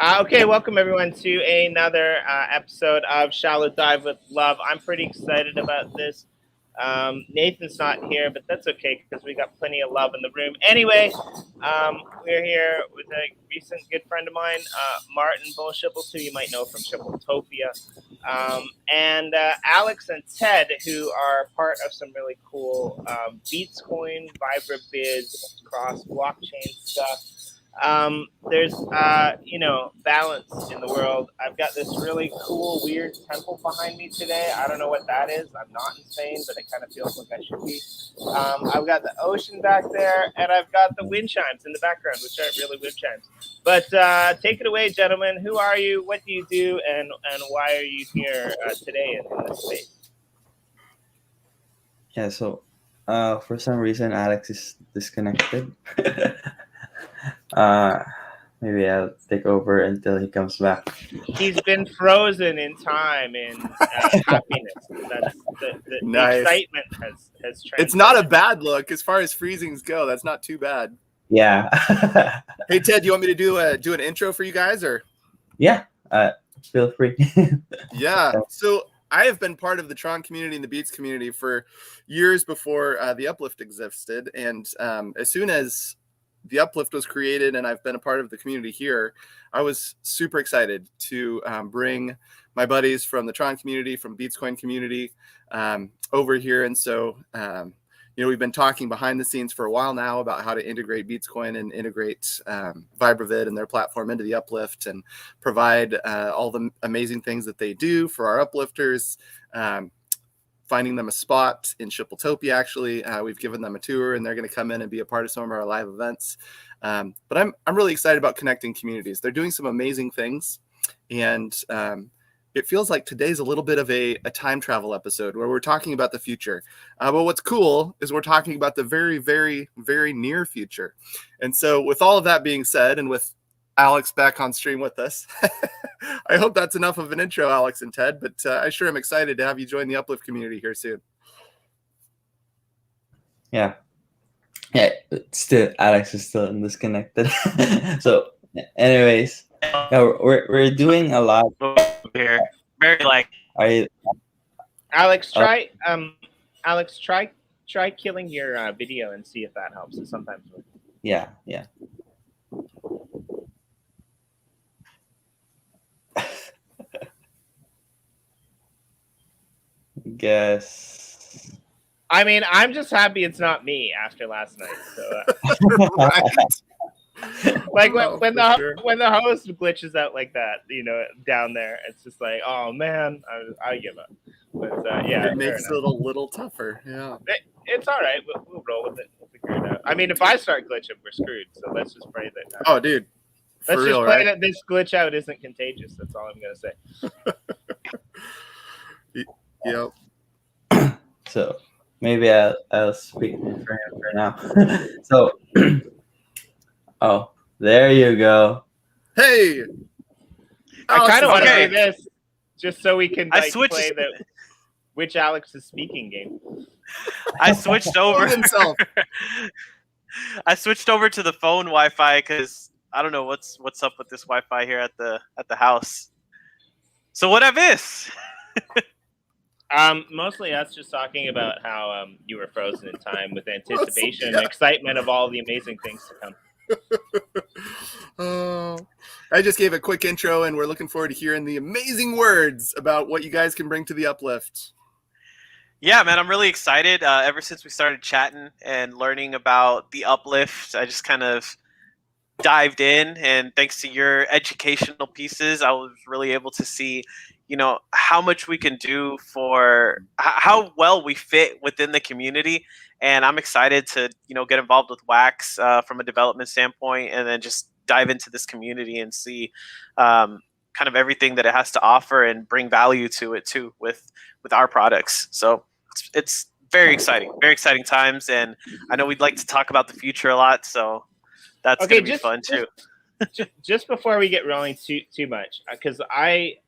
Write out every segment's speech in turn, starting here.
Okay, welcome everyone to another episode of Shallow Dive with Love. I'm pretty excited about this. Nathan's not here, but that's okay because we got plenty of love in the room. Anyway, we're here with a recent good friend of mine, Martin Bullshipples, who you might know from Shippletopia, and Alex and Ted, who are part of some really cool BeatzCoin, VibraVid, cross blockchain stuff. There's balance in the world. I've got this really cool, weird temple behind me today. I don't know what that is. I'm not insane, but it kind of feels like I should be. I've got the ocean back there, and I've got the wind chimes in the background, which aren't really wind chimes. But take it away, gentlemen. Who are you? What do you do? And why are you here today in this space? Yeah, so for some reason, Alex is disconnected. Maybe I'll take over until he comes back. He's been frozen in time in happiness. That's the Nice. excitement has It's not a bad look as far as freezings go. That's not too bad. Yeah. Hey Ted, do you want me to do an intro for you guys, or? Yeah. Feel free. Yeah. So I have been part of the Tron community and the Beats community for years before the Uplift existed, and as soon as the Uplift was created and I've been a part of the community here, I was super excited to bring my buddies from the Tron community, from BeatzCoin community over here. And so, we've been talking behind the scenes for a while now about how to integrate BeatzCoin and integrate VibraVid and their platform into the Uplift and provide all the amazing things that they do for our uplifters. Finding them a spot in Shippletopia, actually. We've given them a tour, and they're going to come in and be a part of some of our live events. But I'm really excited about connecting communities. They're doing some amazing things, and it feels like today's a little bit of a time travel episode where we're talking about the future. But what's cool is we're talking about the very, very, very near future. And so with all of that being said, and with Alex back on stream with us, I hope that's enough of an intro, Alex and Ted, but I sure am excited to have you join the Uplift community here soon. Yeah, still Alex is still disconnected. So anyways, yeah, we're doing a lot here. Very like. Are you, Alex, try killing your video and see if that helps. It sometimes works. Yeah. Guess. I mean, I'm just happy it's not me after last night. So, like when the host glitches out like that, down there, it's just like, oh man, I give up. But yeah, it makes it a little tougher. Yeah, it's all right. We'll roll with it. We'll figure it out. I mean, if I start glitching, we're screwed. So let's just pray that. Oh, dude. Let's just pray that this glitch out isn't contagious. That's all I'm gonna say. Yep. So maybe I'll speak for him for now. So, oh, there you go. Hey, I kind of want to do this just so we can play the which Alex is speaking game. I switched over. I switched over to the phone Wi-Fi because I don't know what's up with this Wi-Fi here at the house. So what I miss? Mostly us just talking about how you were frozen in time with anticipation and excitement of all the amazing things to come. I just gave a quick intro, and we're looking forward to hearing the amazing words about what you guys can bring to the Uplift. Yeah, man, I'm really excited. Ever since we started chatting and learning about the Uplift, I just kind of dived in, and thanks to your educational pieces, I was really able to see how much we can do for how well we fit within the community. And I'm excited to, get involved with Wax from a development standpoint, and then just dive into this community and see kind of everything that it has to offer and bring value to it too with our products. So it's very exciting times. And I know we'd like to talk about the future a lot. So that's going to be fun too. Just before we get rolling too much, because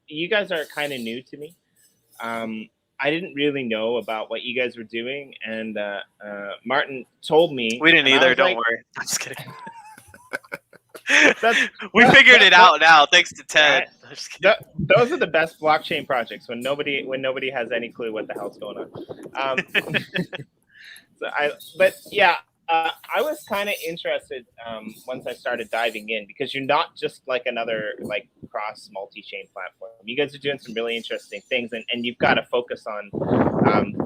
you guys are kind of new to me. I didn't really know about what you guys were doing, and Martin told me. We didn't either. Don't worry. I'm just kidding. We figured it out now, thanks to Ted. I'm just kidding. Those are the best blockchain projects when nobody has any clue what the hell's going on. But yeah, I was kind of interested once I started diving in, because you're not just like another like cross multi-chain platform. You guys are doing some really interesting things, and you've got to focus on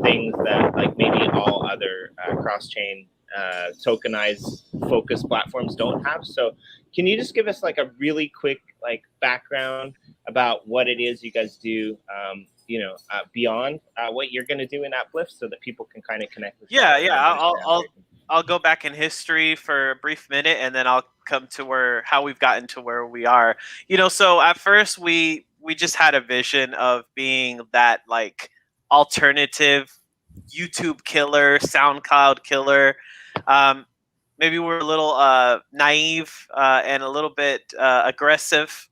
things that like maybe all other cross-chain tokenized focused platforms don't have. So can you just give us like a really quick like background about what it is you guys do, beyond what you're going to do in Uplift, so that people can kind of connect with I'll go back in history for a brief minute, and then I'll come to how we've gotten to where we are. So at first we just had a vision of being that like alternative YouTube killer, SoundCloud killer. Maybe we're a little naive and a little bit aggressive,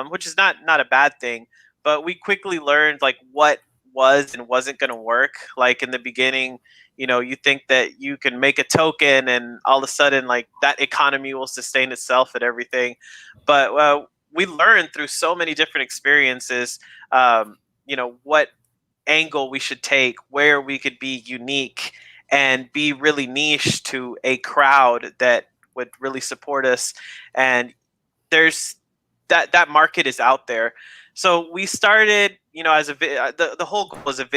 which is not a bad thing. But we quickly learned like what was and wasn't going to work. Like in the beginning, you think that you can make a token and all of a sudden like that economy will sustain itself and everything. But we learned through so many different experiences, what angle we should take, where we could be unique and be really niche to a crowd that would really support us. And there's that market is out there. So we started, as the whole goal was a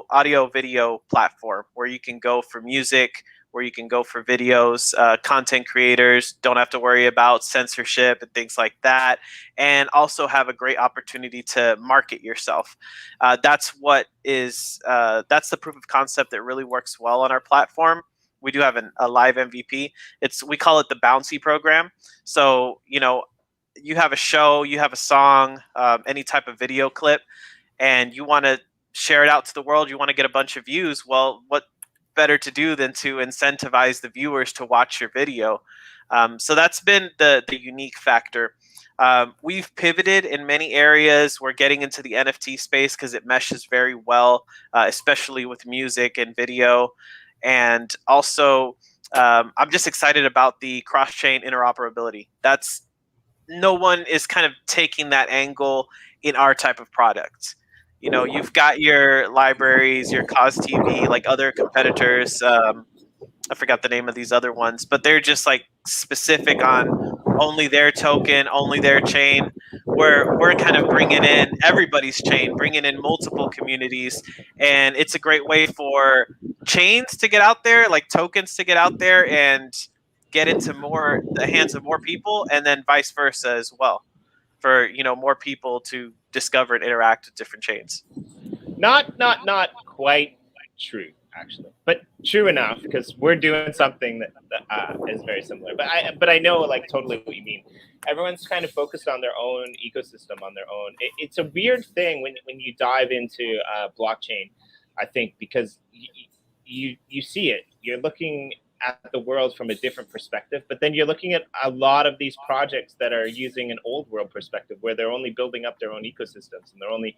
audio video platform where you can go for music, where you can go for videos, content creators don't have to worry about censorship and things like that, and also have a great opportunity to market yourself. That's the proof of concept that really works well on our platform. We do have a live MVP. We call it the bouncy program. So, you have a show, you have a song, any type of video clip, and you want to share it out to the world, you want to get a bunch of views. Well, what better to do than to incentivize the viewers to watch your video? So that's been the unique factor. We've pivoted in many areas. We're getting into the NFT space because it meshes very well, especially with music and video. And also, I'm just excited about the cross-chain interoperability. No one is kind of taking that angle in our type of product. You've got your libraries, your Cause TV, like other competitors. I forgot the name of these other ones, but they're just like specific on only their token, only their chain. We're kind of bringing in everybody's chain, bringing in multiple communities, and it's a great way for chains to get out there, like tokens to get out there and get into the hands of more people, and then vice versa as well, for more people to discover and interact with different chains. Not quite true, actually, but true enough, because we're doing something that is very similar. But I know like totally what you mean. Everyone's kind of focused on their own ecosystem, on their own. It's a weird thing when you dive into blockchain, I think, because you see it. You're looking at the world from a different perspective, but then you're looking at a lot of these projects that are using an old world perspective, where they're only building up their own ecosystems and they're only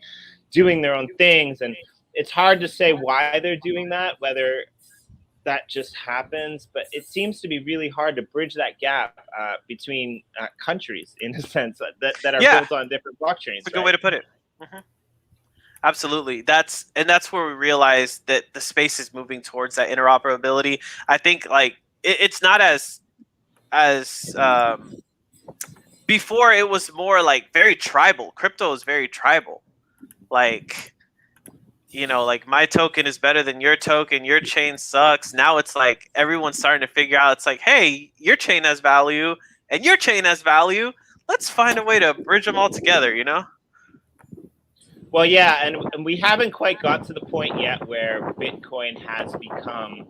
doing their own things. And it's hard to say why they're doing that, whether that just happens, but it seems to be really hard to bridge that gap between countries, in a sense, that are built on different blockchains. That's a good way to put it. Mm-hmm. Absolutely. That's where we realize that the space is moving towards that interoperability. I think like it's not as before. It was more like very tribal. Crypto is very tribal. Like, like my token is better than your token. Your chain sucks. Now it's like everyone's starting to figure out. It's like, hey, your chain has value and your chain has value. Let's find a way to bridge them all together. Well, yeah, and we haven't quite got to the point yet where Bitcoin has become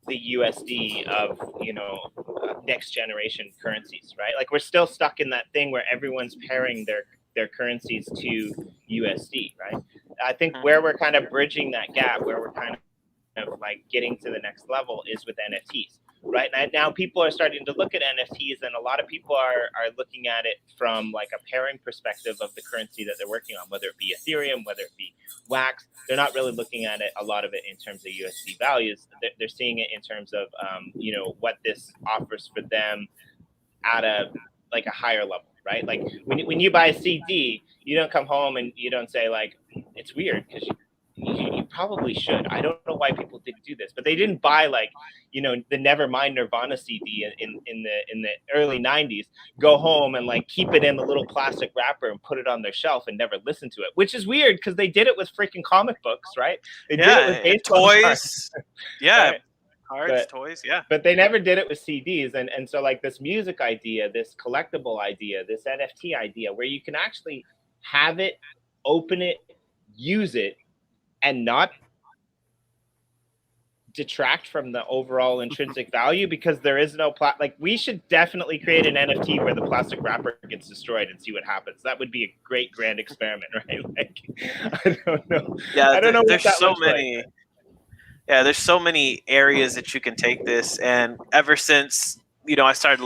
the USD of, next generation currencies, right? Like we're still stuck in that thing where everyone's pairing their currencies to USD, right? I think where we're kind of bridging that gap, where we're kind of like getting to the next level, is with NFTs. Right now, people are starting to look at NFTs, and a lot of people are looking at it from like a pairing perspective of the currency that they're working on, whether it be Ethereum, whether it be Wax. They're not really looking at it, a lot of it, in terms of USD values. They're seeing it in terms of what this offers for them at a like a higher level, right? Like when you buy a CD, you don't come home and you don't say like, it's weird, because you probably should. I don't know why people didn't do this, but they didn't buy like, you know, the Nevermind Nirvana CD in the early 90s, go home and like keep it in the little plastic wrapper and put it on their shelf and never listen to it, which is weird because they did it with freaking comic books, right? They did it with baseball toys. cards. Yeah. Right. Cards, toys, yeah. But they never did it with CDs. And so like this music idea, this collectible idea, this NFT idea, where you can actually have it, open it, use it, and not detract from the overall intrinsic value, because there is no like we should definitely create an NFT where the plastic wrapper gets destroyed and see what happens. That would be a great grand experiment, right? Like, I don't know. Yeah, I don't know. There's so many. Like. Yeah, there's so many areas that you can take this, and ever since I started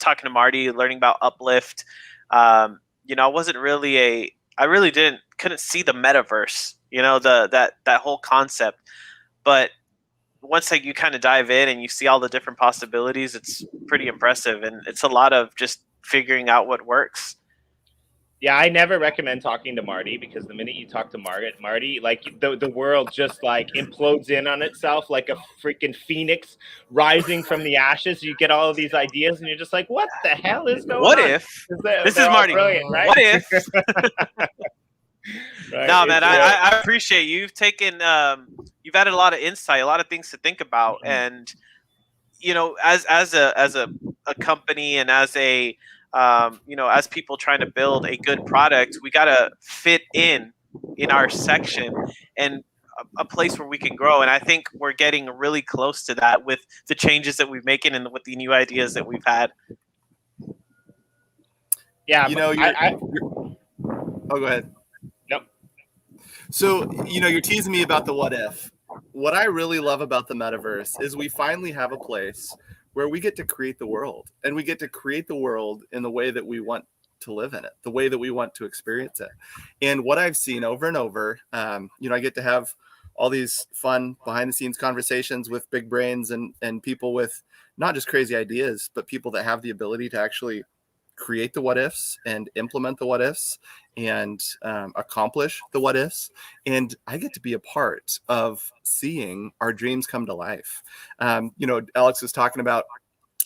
talking to Marty, learning about Uplift, I really couldn't see the metaverse, that whole concept, but once you kind of dive in and you see all the different possibilities, it's pretty impressive, and it's a lot of just figuring out what works. Yeah, I never recommend talking to Marty, because the minute you talk to Marty, like the world just like implodes in on itself like a freaking phoenix rising from the ashes. You get all of these ideas and you're just like, what the hell is going on? What if? This is Marty. Brilliant, right? What if? Right. No, man, I appreciate you. You've taken, you've added a lot of insight, a lot of things to think about, and as a company, and as a as people trying to build a good product, we gotta fit in our section and a place where we can grow. And I think we're getting really close to that with the changes that we've making and with the new ideas that we've had. Yeah, oh, go ahead. Nope. So, you're teasing me about the what if. What I really love about the metaverse is we finally have a place where we get to create the world, and we get to create the world in the way that we want to live in it, the way that we want to experience it. And what I've seen over and over, I get to have all these fun behind the scenes conversations with big brains and people with not just crazy ideas, but people that have the ability to actually create the what ifs and implement the what ifs and accomplish the what ifs. And I get to be a part of seeing our dreams come to life. Alex was talking about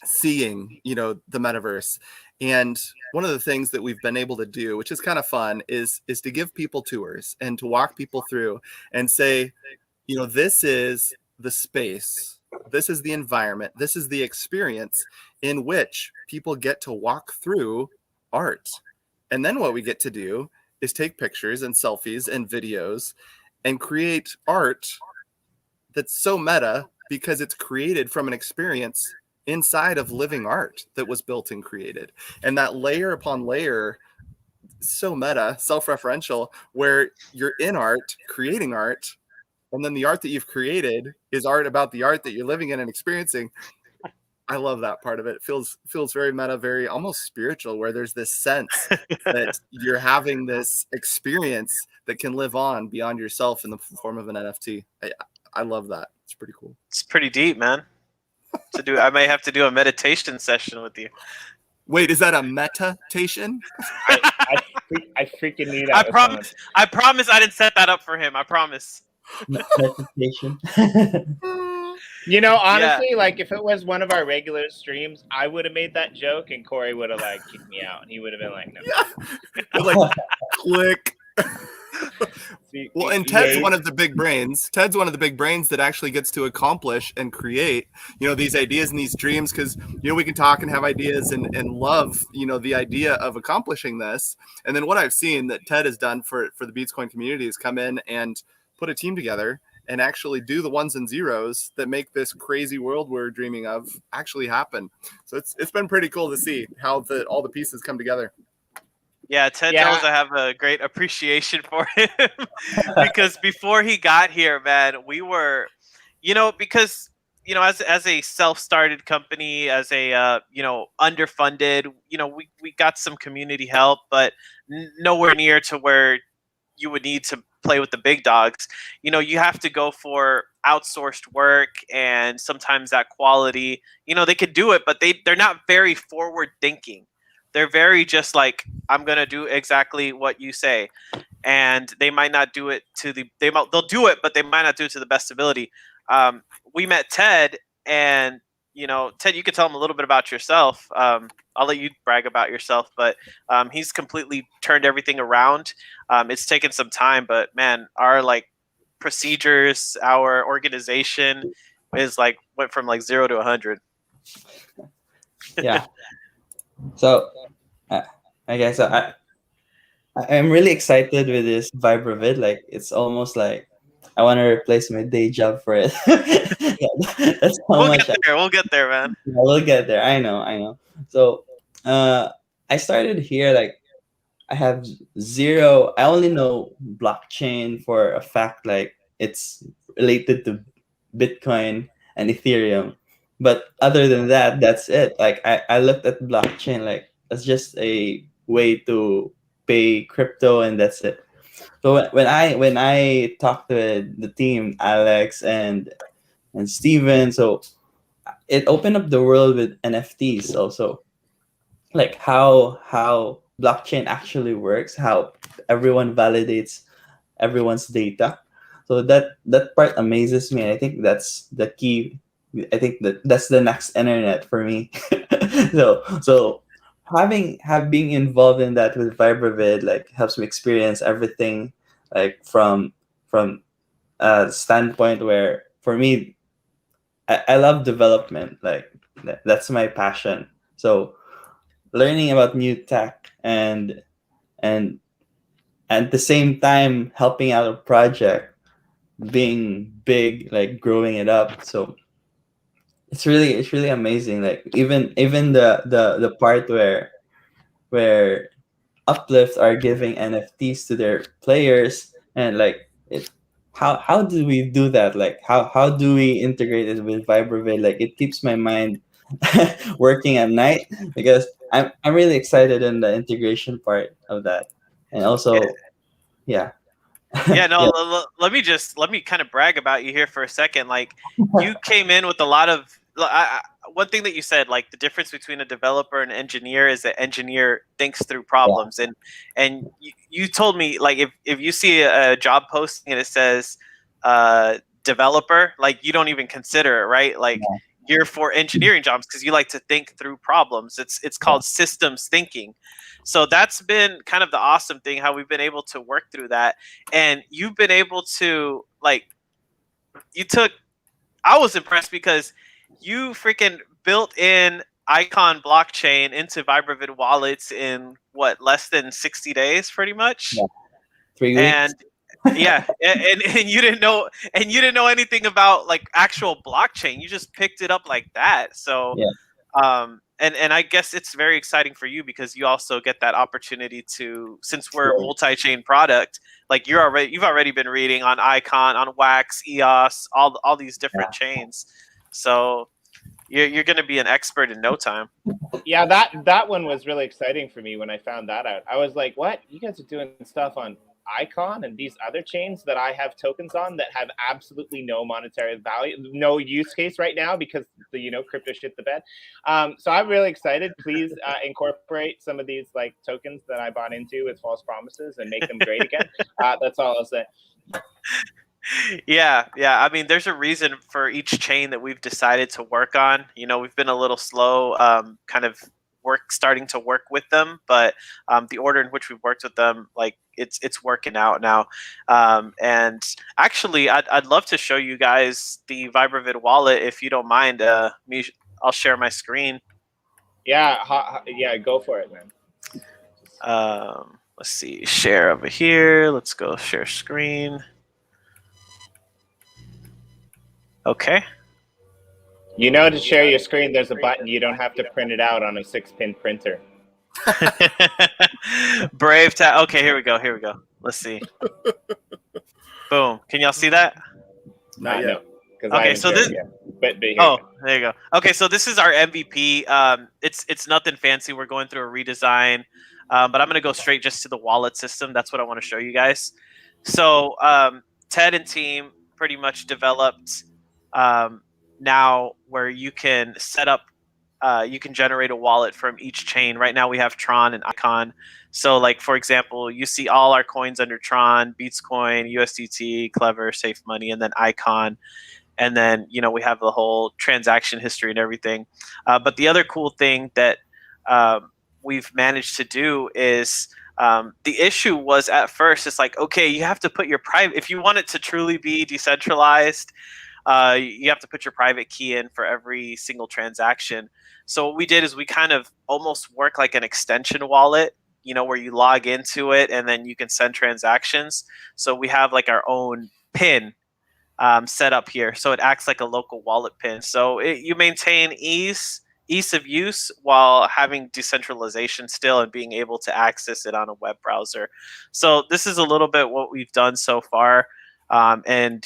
seeing, the metaverse. And one of the things that we've been able to do, which is kind of fun, is to give people tours and to walk people through and say, this is the space, this is the environment, this is the experience in which people get to walk through art. And then what we get to do is take pictures and selfies and videos and create art that's so meta because it's created from an experience inside of living art that was built and created. And that layer upon layer, so meta, self-referential, where you're in art, creating art, and then the art that you've created is art about the art that you're living in and experiencing. I love that part of it. It feels very meta, very almost spiritual, where there's this sense that you're having this experience that can live on beyond yourself in the form of an NFT. I love that. It's pretty cool. It's pretty deep, man. I may have to do a meditation session with you. Wait, is that a meditation? I freaking need that. I promise I didn't set that up for him. I promise. Meditation. Honestly, like if it was one of our regular streams, I would have made that joke and Corey would have like kicked me out and he would have been like, no. Yeah. Like, click. Well, and Ted's one of the big brains. Ted's one of the big brains that actually gets to accomplish and create, these ideas and these dreams, because, we can talk and have ideas and love, the idea of accomplishing this. And then what I've seen that Ted has done for the BeatzCoin community is come in and put a team together and actually do the ones and zeros that make this crazy world we're dreaming of actually happen. So it's been pretty cool to see how all the pieces come together. Yeah, Ted knows I have a great appreciation for him because before he got here, man, we were, because, as a self-started company, as a, underfunded, we got some community help, but nowhere near to where you would need to play with the big dogs. You have to go for outsourced work, and sometimes that quality, they could do it, but they're not very forward thinking. They're very just like, I'm gonna do exactly what you say, and they might not do it to the they'll do it, but they might not do it to the best ability. We met Ted, and Ted, you could tell him a little bit about yourself. I'll let you brag about yourself, but he's completely turned everything around. It's taken some time, but man, our like procedures, our organization is like went from like 0 to 100. Yeah. So I guess I'm really excited with this VibraVid. Like, it's almost like I want to replace my day job for it. Yeah, that's how We'll much get there. We'll get there, man. we'll get there. I know. So I started here, like, I have zero. I only know blockchain for a fact, like it's related to Bitcoin and Ethereum. But other than that, that's it. Like, I looked at blockchain like as just a way to pay crypto, and that's it. So when I talked with the team, Alex and Steven, so it opened up the world with NFTs also, like how blockchain actually works, how everyone validates everyone's data. So that part amazes me. I think that's the key. I think that's the next internet for me. So have being involved in that with VibraVid like helps me experience everything, like from a standpoint where for me I love development. Like that's my passion. So learning about new tech and at the same time helping out a project being big, like growing it up. So it's really amazing. Like even the part where Uplift are giving NFTs to their players, and like it, how do we do that? Like how do we integrate it with VibraVid? Like it keeps my mind working at night because I'm really excited in the integration part of that, and also yeah. Yeah, no, Yeah. let me kind of brag about you here for a second. Like, you came in with a lot of one thing that you said, like the difference between a developer and an engineer is that engineer thinks through problems, and you told me, like, if you see a job posting and it says developer, like you don't even consider it, right? Like, Yeah. you're for engineering jobs because you like to think through problems. It's called systems thinking. So that's been kind of the awesome thing, how we've been able to work through that. And you've been able to, like, I was impressed because you freaking built in Icon blockchain into VibraVid wallets in what, less than 60 days, pretty much. Yeah. 3 weeks. And yeah, and you didn't know anything about like actual blockchain. You just picked it up like that. So Yeah. and I guess it's very exciting for you because you also get that opportunity to, since we're a multi-chain product, like you've already been reading on Icon, on Wax, EOS, all these different chains. So you're going to be an expert in no time. Yeah, that one was really exciting for me when I found that out. I was like, what? You guys are doing stuff on Icon and these other chains that I have tokens on that have absolutely no monetary value, no use case right now because the crypto shit the bed. So I'm really excited. Please incorporate some of these like tokens that I bought into with false promises and make them great again. That's all I'll say. Yeah. I mean, there's a reason for each chain that we've decided to work on. We've been a little slow, kind of starting to work with them, but the order in which we've worked with them, like it's working out now. And actually, I'd love to show you guys the VibraVid wallet if you don't mind. I'll share my screen. Yeah, yeah, go for it, man. Let's see, share over here. Let's go share screen. Okay. To share your screen, there's a button. You don't have to print it out on a 6-pin printer. Brave tap. Okay, here we go. Let's see. Boom. Can y'all see that? Not yet. No. Okay, so this. But here there you go. Okay, so this is our MVP. It's nothing fancy. We're going through a redesign, but I'm gonna go straight just to the wallet system. That's what I want to show you guys. So Ted and team pretty much developed now where you can set up you can generate a wallet from each chain. Right now we have Tron and Icon. So like, for example, you see all our coins under Tron, BeatzCoin, USDT, Clever, Safe Money, and then Icon. And then, we have the whole transaction history and everything. But the other cool thing that we've managed to do is the issue was at first, it's like, okay, you have to put your private, if you want it to truly be decentralized, you have to put your private key in for every single transaction. So what we did is we kind of almost work like an extension wallet, where you log into it and then you can send transactions. So we have like our own PIN set up here. So it acts like a local wallet PIN. So you maintain ease of use while having decentralization still and being able to access it on a web browser. So this is a little bit what we've done so far. And,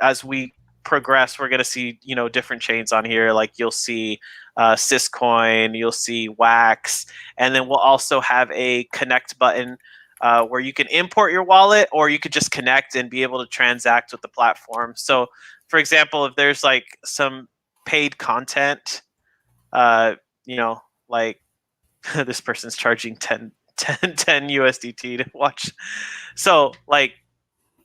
as we progress, we're going to see, different chains on here. Like you'll see Syscoin, you'll see Wax, and then we'll also have a connect button where you can import your wallet, or you could just connect and be able to transact with the platform. So, for example, if there's like some paid content, like this person's charging 10 USDT to watch. So, like,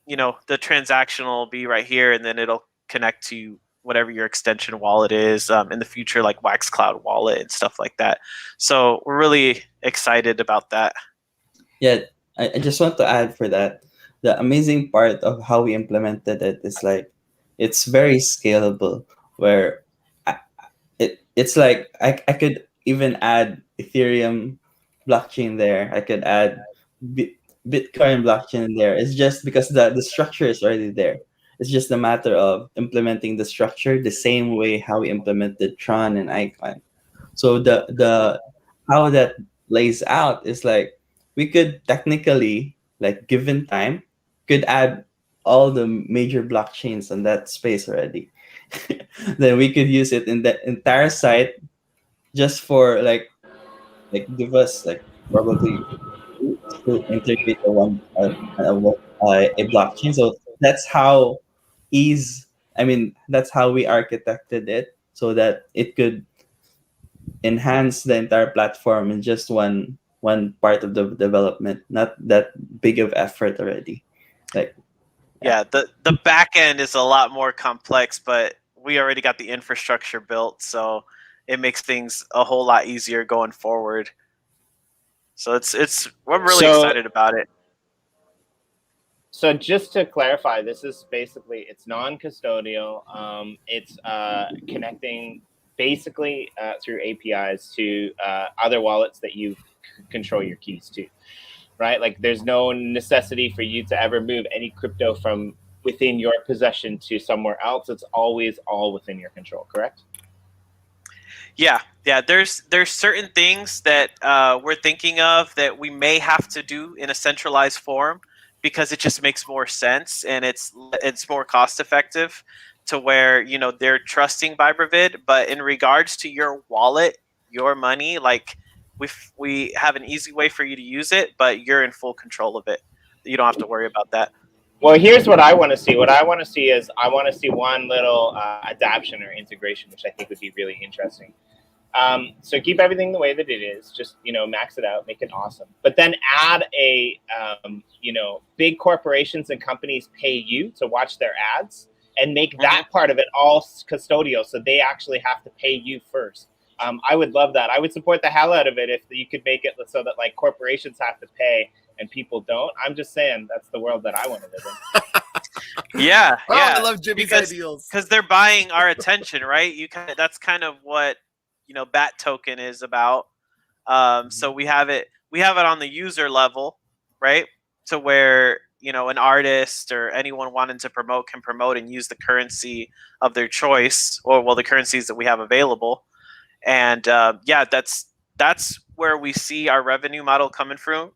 the transactional will be right here, and then it'll connect to whatever your extension wallet is in the future, like Wax Cloud Wallet and stuff like that. So we're really excited about that. Yeah, I just want to add for that. The amazing part of how we implemented it is like it's very scalable. Where it's like I could even add Ethereum blockchain there. I could add Bitcoin blockchain there. It's just because the structure is already there. It's just a matter of implementing the structure the same way how we implemented Tron and Icon. So the how that lays out is like we could technically, like given time, could add all the major blockchains on that space already. Then we could use it in the entire site just for like give us like probably to integrate a blockchain. So that's how that's how we architected it so that it could enhance the entire platform in just one part of the development, not that big of effort already. Like yeah, the back end is a lot more complex, but we already got the infrastructure built, so it makes things a whole lot easier going forward. So we're really excited about it. So just to clarify, this is basically, it's non-custodial. It's connecting basically through APIs to other wallets that you control your keys to, right? Like there's no necessity for you to ever move any crypto from within your possession to somewhere else. It's always all within your control, correct? Yeah. There's certain things that we're thinking of that we may have to do in a centralized form because it just makes more sense and it's more cost effective to where they're trusting VibraVid. But in regards to your wallet, your money, like we have an easy way for you to use it, but you're in full control of it. You don't have to worry about that. Well, here's what I want to see. What I want to see is I want to see one little adaptation or integration, which I think would be really interesting. So keep everything the way that it is. Just max it out, make it awesome. But then add a big corporations and companies pay you to watch their ads, and make that part of it all custodial, so they actually have to pay you first. I would love that. I would support the hell out of it if you could make it so that like corporations have to pay and people don't. I'm just saying that's the world that I want to live in. Yeah. I love Jimmy's ideals because they're buying our attention, right? That's kind of what Bat token is about. So we have it on the user level, right? To where an artist or anyone wanting to promote can promote and use the currency of their choice, or the currencies that we have available. And that's where we see our revenue model coming through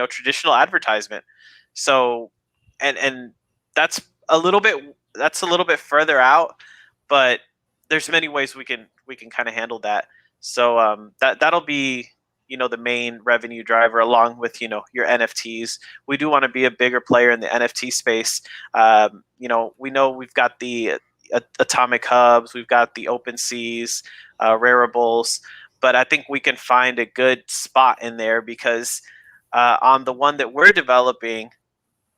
traditional advertisement. So and that's a little bit further out, but there's many ways we can kind of handle that. So that'll be the main revenue driver, along with your NFTs. We do want to be a bigger player in the NFT space. We know we've got the atomic hubs, we've got the open seas, rareables, but I think we can find a good spot in there because on the one that we're developing,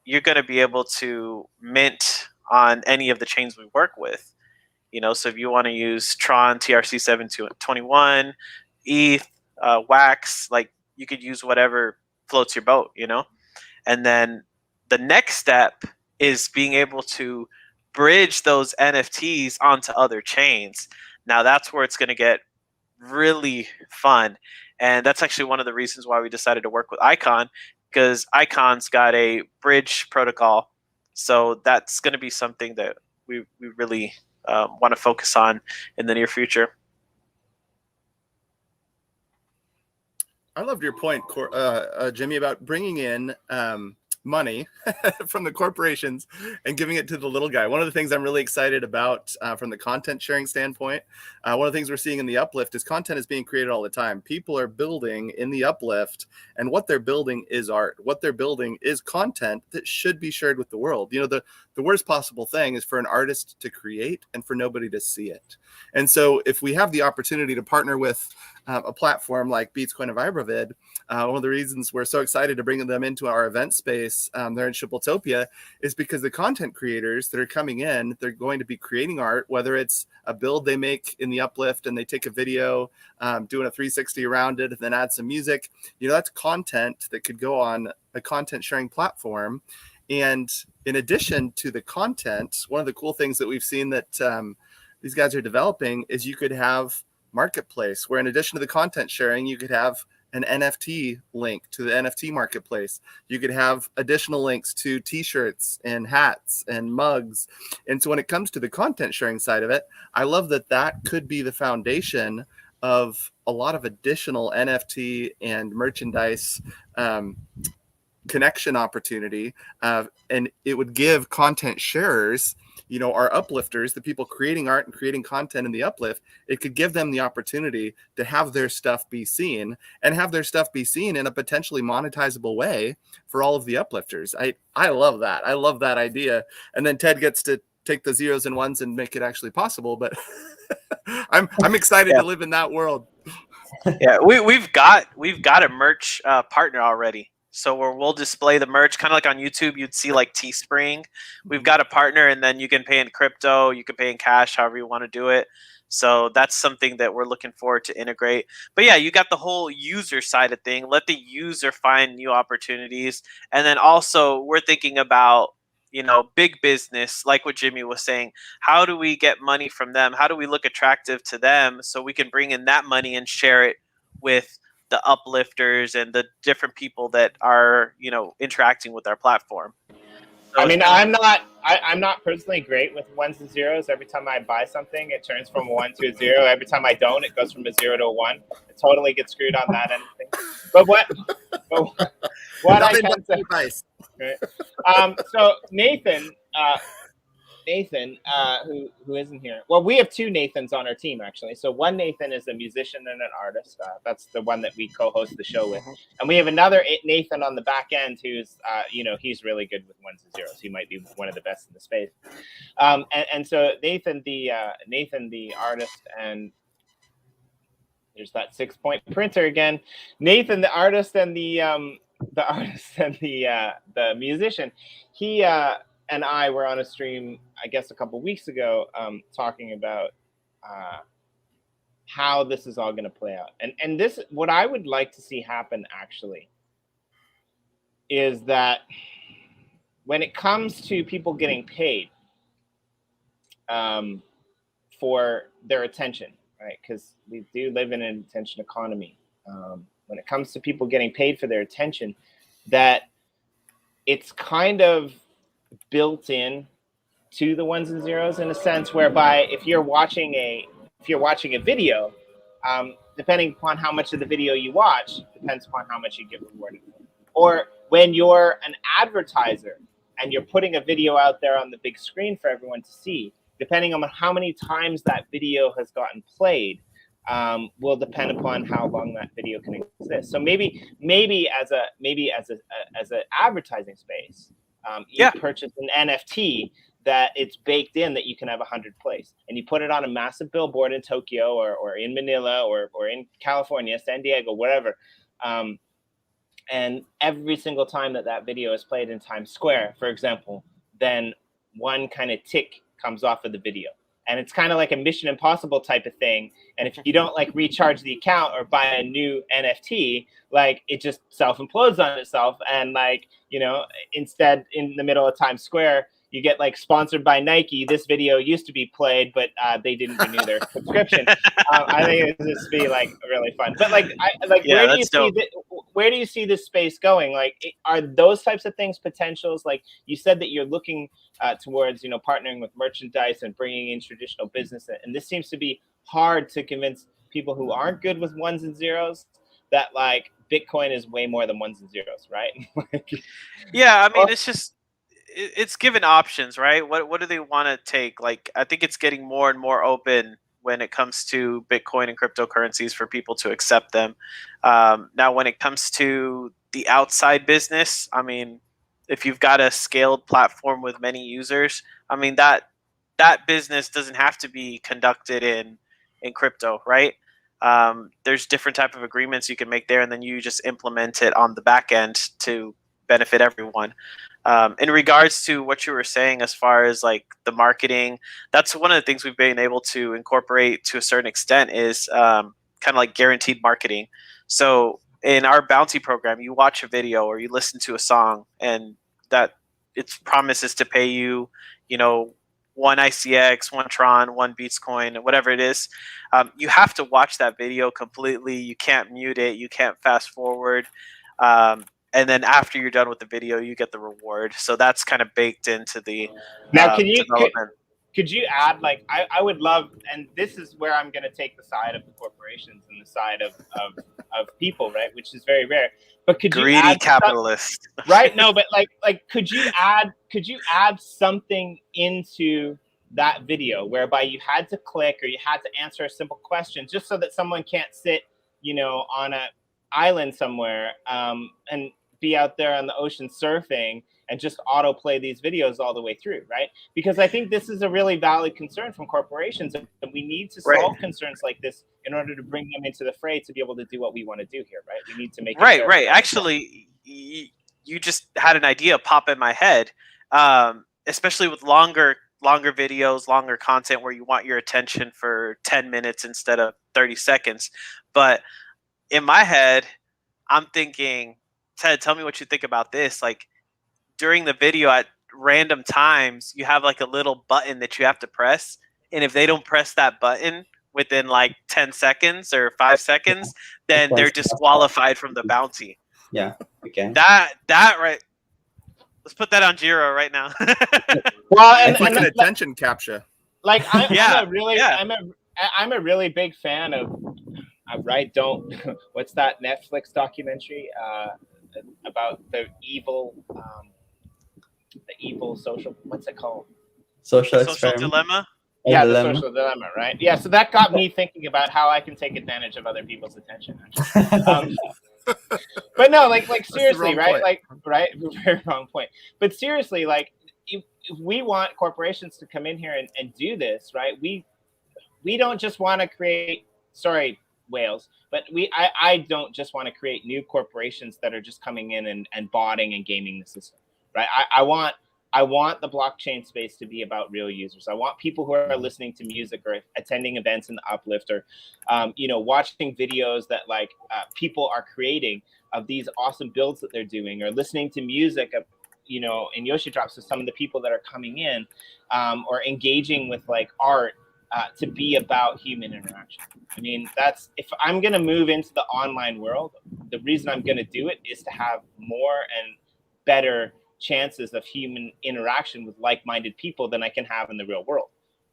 you're going to be able to mint on any of the chains we work with. So if you want to use Tron, TRC721, ETH, Wax, like you could use whatever floats your boat, And then the next step is being able to bridge those NFTs onto other chains. Now that's where it's going to get really fun. And that's actually one of the reasons why we decided to work with Icon, because Icon's got a bridge protocol. So that's going to be something that we really want to focus on in the near future. I loved your point, Jimmy, about bringing in money from the corporations and giving it to the little guy. One of the things I'm really excited about from the content sharing standpoint, one of the things we're seeing in the Uplift is content is being created all the time. People are building in the Uplift, and what they're building is art. What they're building is content that should be shared with the world. The worst possible thing is for an artist to create and for nobody to see it. And so if we have the opportunity to partner with a platform like BeatzCoin and VibraVid, one of the reasons we're so excited to bring them into our event space there in Shippletopia is because the content creators that are coming in, they're going to be creating art, whether it's a build they make in the Uplift and they take a video, doing a 360 around it and then add some music. That's content that could go on a content sharing platform. And in addition to the content, one of the cool things that we've seen that these guys are developing is you could have marketplace where in addition to the content sharing, you could have an NFT link to the NFT marketplace. You could have additional links to t-shirts and hats and mugs. And so when it comes to the content sharing side of it, I love that could be the foundation of a lot of additional NFT and merchandise connection opportunity. And it would give content sharers, our uplifters, the people creating art and creating content in the Uplift, it could give them the opportunity to have their stuff be seen and have their stuff be seen in a potentially monetizable way for all of the uplifters. I love that. I love that idea. And then Ted gets to take the zeros and ones and make it actually possible. But I'm excited to live in that world. Yeah, we've got a merch partner already. So where we'll display the merch, kind of like on YouTube, you'd see like Teespring. We've got a partner, and then you can pay in crypto, you can pay in cash, however you want to do it. So that's something that we're looking forward to integrate. But yeah, you got the whole user side of thing. Let the user find new opportunities. And then also we're thinking about, big business, like what Jimmy was saying. How do we get money from them? How do we look attractive to them so we can bring in that money and share it with the uplifters and the different people that are, interacting with our platform? So I mean, I'm not personally great with ones and zeros. Every time I buy something, it turns from a 1 to a 0. Every time I don't, it goes from a 0 to a 1. It totally gets screwed on that end of things. But what I can say, right? So Nathan, who isn't here. Well, we have two Nathans on our team, actually. So one Nathan is a musician and an artist. That's the one that we co-host the show with. And we have another Nathan on the back end who's, he's really good with ones and zeros. He might be one of the best in the space. And so Nathan, the artist, and there's that 6-point printer again. Nathan, the artist, and the musician. He and I were on a stream, I guess, a couple weeks ago, talking about how this is all going to play out. And this, what I would like to see happen, actually, is that when it comes to people getting paid for their attention, right? Because we do live in an attention economy. When it comes to people getting paid for their attention, that it's kind of built in to the ones and zeros in a sense, whereby if you're watching a video, depending upon how much of the video you watch, depends upon how much you get rewarded. Or when you're an advertiser and you're putting a video out there on the big screen for everyone to see, depending on how many times that video has gotten played, will depend upon how long that video can exist. So maybe as an advertising space, you purchase an NFT that it's baked in that you can have 100 plays, and you put it on a massive billboard in Tokyo or in Manila or in California, San Diego, wherever. And every single time that video is played in Times Square, for example, then one kind of tick comes off of the video. And it's kind of like a Mission Impossible type of thing. And if you don't like recharge the account or buy a new NFT, like it just self-implodes on itself. And like, you know, instead in the middle of Times Square, you get like sponsored by Nike. This video used to be played, but they didn't renew their subscription. I think it would just be like really fun. But like, Yeah, where do you see this space going? Like, are those types of things potentials? Like you said that you're looking towards, you know, partnering with merchandise and bringing in traditional business, and this seems to be hard to convince people who aren't good with ones and zeros that like Bitcoin is way more than ones and zeros, right? Yeah, I mean, it's given options, right? What do they want to take? Like, I think it's getting more and more open when it comes to Bitcoin and cryptocurrencies for people to accept them. Now, when it comes to the outside business, I mean, if you've got a scaled platform with many users, I mean, that business doesn't have to be conducted in crypto, right? There's different type of agreements you can make there, and then you just implement it on the back end to benefit everyone. In regards to what you were saying as far as like the marketing, that's one of the things we've been able to incorporate to a certain extent is kind of like guaranteed marketing. So in our bounty program, you watch a video or you listen to a song, and that its promises to pay you, you know, 1 ICX, 1 Tron, 1 BeatzCoin, whatever it is. You have to watch that video completely. You can't mute it. You can't fast forward. And then after you're done with the video, you get the reward. So that's kind of baked into the now. Could you add, like, I would love, and this is where I'm going to take the side of the corporations and the side of people, right? Which is very rare. But could you add capitalist, right? No, but like, could you add something into that video whereby you had to click or you had to answer a simple question just so that someone can't sit, you know, on an island somewhere and be out there on the ocean surfing and just autoplay these videos all the way through, right? Because I think this is a really valid concern from corporations, and we need to solve concerns like this in order to bring them into the fray to be able to do what we want to do here, right? We need to make it fair. Right. Actually, you just had an idea pop in my head, especially with longer videos, longer content where you want your attention for 10 minutes instead of 30 seconds. But in my head, I'm thinking, Ted, tell me what you think about this. Like, during the video at random times, you have like a little button that you have to press. And if they don't press that button within like 10 seconds or 5 seconds, then they're disqualified from the bounty. Yeah. Okay. That right. Let's put that on Jira right now. Well, and it's like an attention capture. Like I'm a really big fan of right. Don't what's that Netflix documentary about the evil social, what's it called? Social dilemma. Yeah, the social dilemma, right? Yeah, so that got me thinking about how I can take advantage of other people's attention. But no, like seriously, right? Point. Like, right? Very wrong point. But seriously, like, if we want corporations to come in here and do this, right? We don't just want to create, sorry, whales, but I don't just want to create new corporations that are just coming in and botting and gaming the system, right? I want the blockchain space to be about real users. I want people who are listening to music or attending events in the Uplift or, you know, watching videos that like people are creating of these awesome builds that they're doing, or listening to music of, you know, in YoshiDrops with some of the people that are coming in, or engaging with like art to be about human interaction. I mean, that's, if I'm going to move into the online world, the reason I'm going to do it is to have more and better chances of human interaction with like-minded people than I can have in the real world,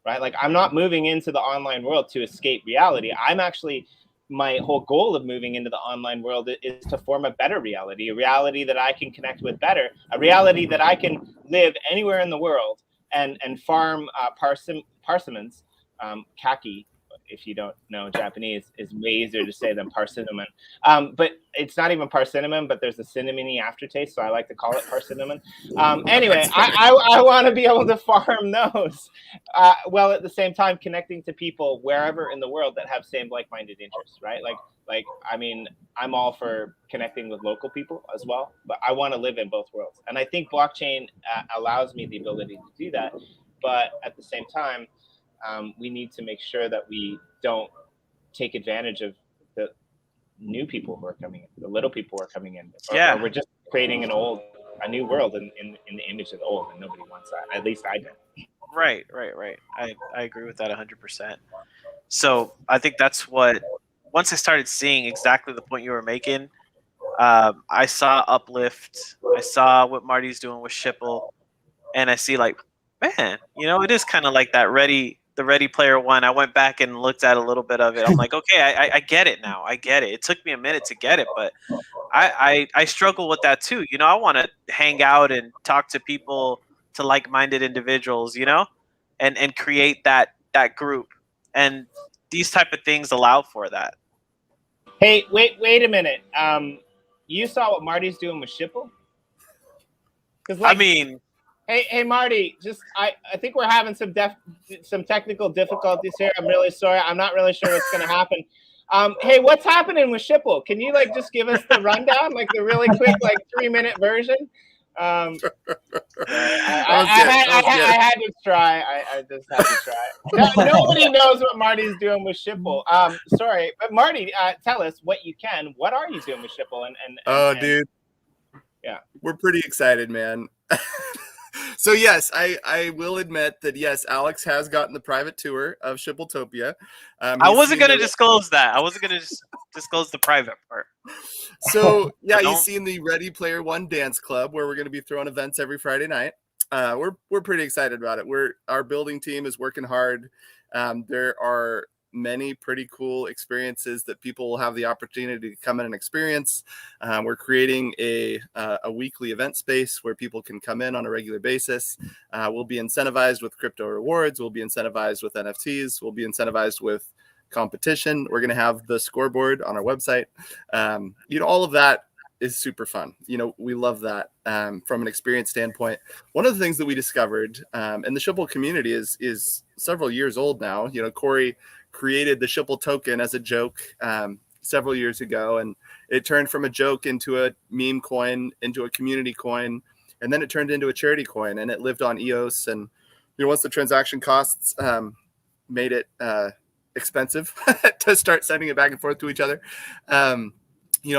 right? Like, I'm not moving into the online world to escape reality. I'm actually, my whole goal of moving into the online world is to form a better reality, a reality that I can connect with better, a reality that I can live anywhere in the world and farm persimmons, khaki if you don't know Japanese, is way easier to say than parcinnamon. But it's not even parcinnamon, but there's a cinnamony aftertaste, so I like to call it parcinnamon. Anyway, I want to be able to farm those, while at the same time connecting to people wherever in the world that have same like-minded interests, right? Like I mean, I'm all for connecting with local people as well, but I want to live in both worlds. And I think blockchain allows me the ability to do that. But at the same time, we need to make sure that we don't take advantage of the new people who are coming in, the little people who are coming in. Or we're just creating a new world in the image of the old, and nobody wants that. At least I don't. Right. I agree with that 100%. So I think that's what, once I started seeing exactly the point you were making, I saw Uplift, I saw what Marty's doing with Shipple, and I see like, man, it is kind of like the Ready Player One. I went back and looked at a little bit of it. I'm like, okay, I get it now. I get it. It took me a minute to get it, but I struggle with that too. I want to hang out and talk to people, to like-minded individuals, and create that group. And these type of things allow for that. Hey, wait a minute. You saw what Marty's doing with Shipple? I mean, hey, Marty. I think we're having some technical difficulties here. I'm really sorry. I'm not really sure what's going to happen. Hey, what's happening with Shipple? Can you just give us the rundown, the really quick 3-minute version? I had to try. I just had to try. Nobody knows what Marty's doing with Shipple. Sorry, but Marty, tell us what you can. What are you doing with Shipple? Dude. Yeah, we're pretty excited, man. So yes, I will admit that yes, Alex has gotten the private tour of Shippletopia. I wasn't going to disclose that. I wasn't going to disclose the private part. So yeah, he's seen the Ready Player One dance club where we're going to be throwing events every Friday night. We're pretty excited about it. Our building team is working hard. There are many pretty cool experiences that people will have the opportunity to come in and experience. We're creating a weekly event space where people can come in on a regular basis. We'll be incentivized with crypto rewards. We'll be incentivized with NFTs. We'll be incentivized with competition. We're going to have the scoreboard on our website. All of that is super fun. We love that from an experience standpoint. One of the things that we discovered, and the Shipple community is several years old now. Corey created the Shipple token as a joke several years ago, and it turned from a joke into a meme coin, into a community coin, and then it turned into a charity coin, and it lived on EOS. And once the transaction costs made it expensive to start sending it back and forth to each other,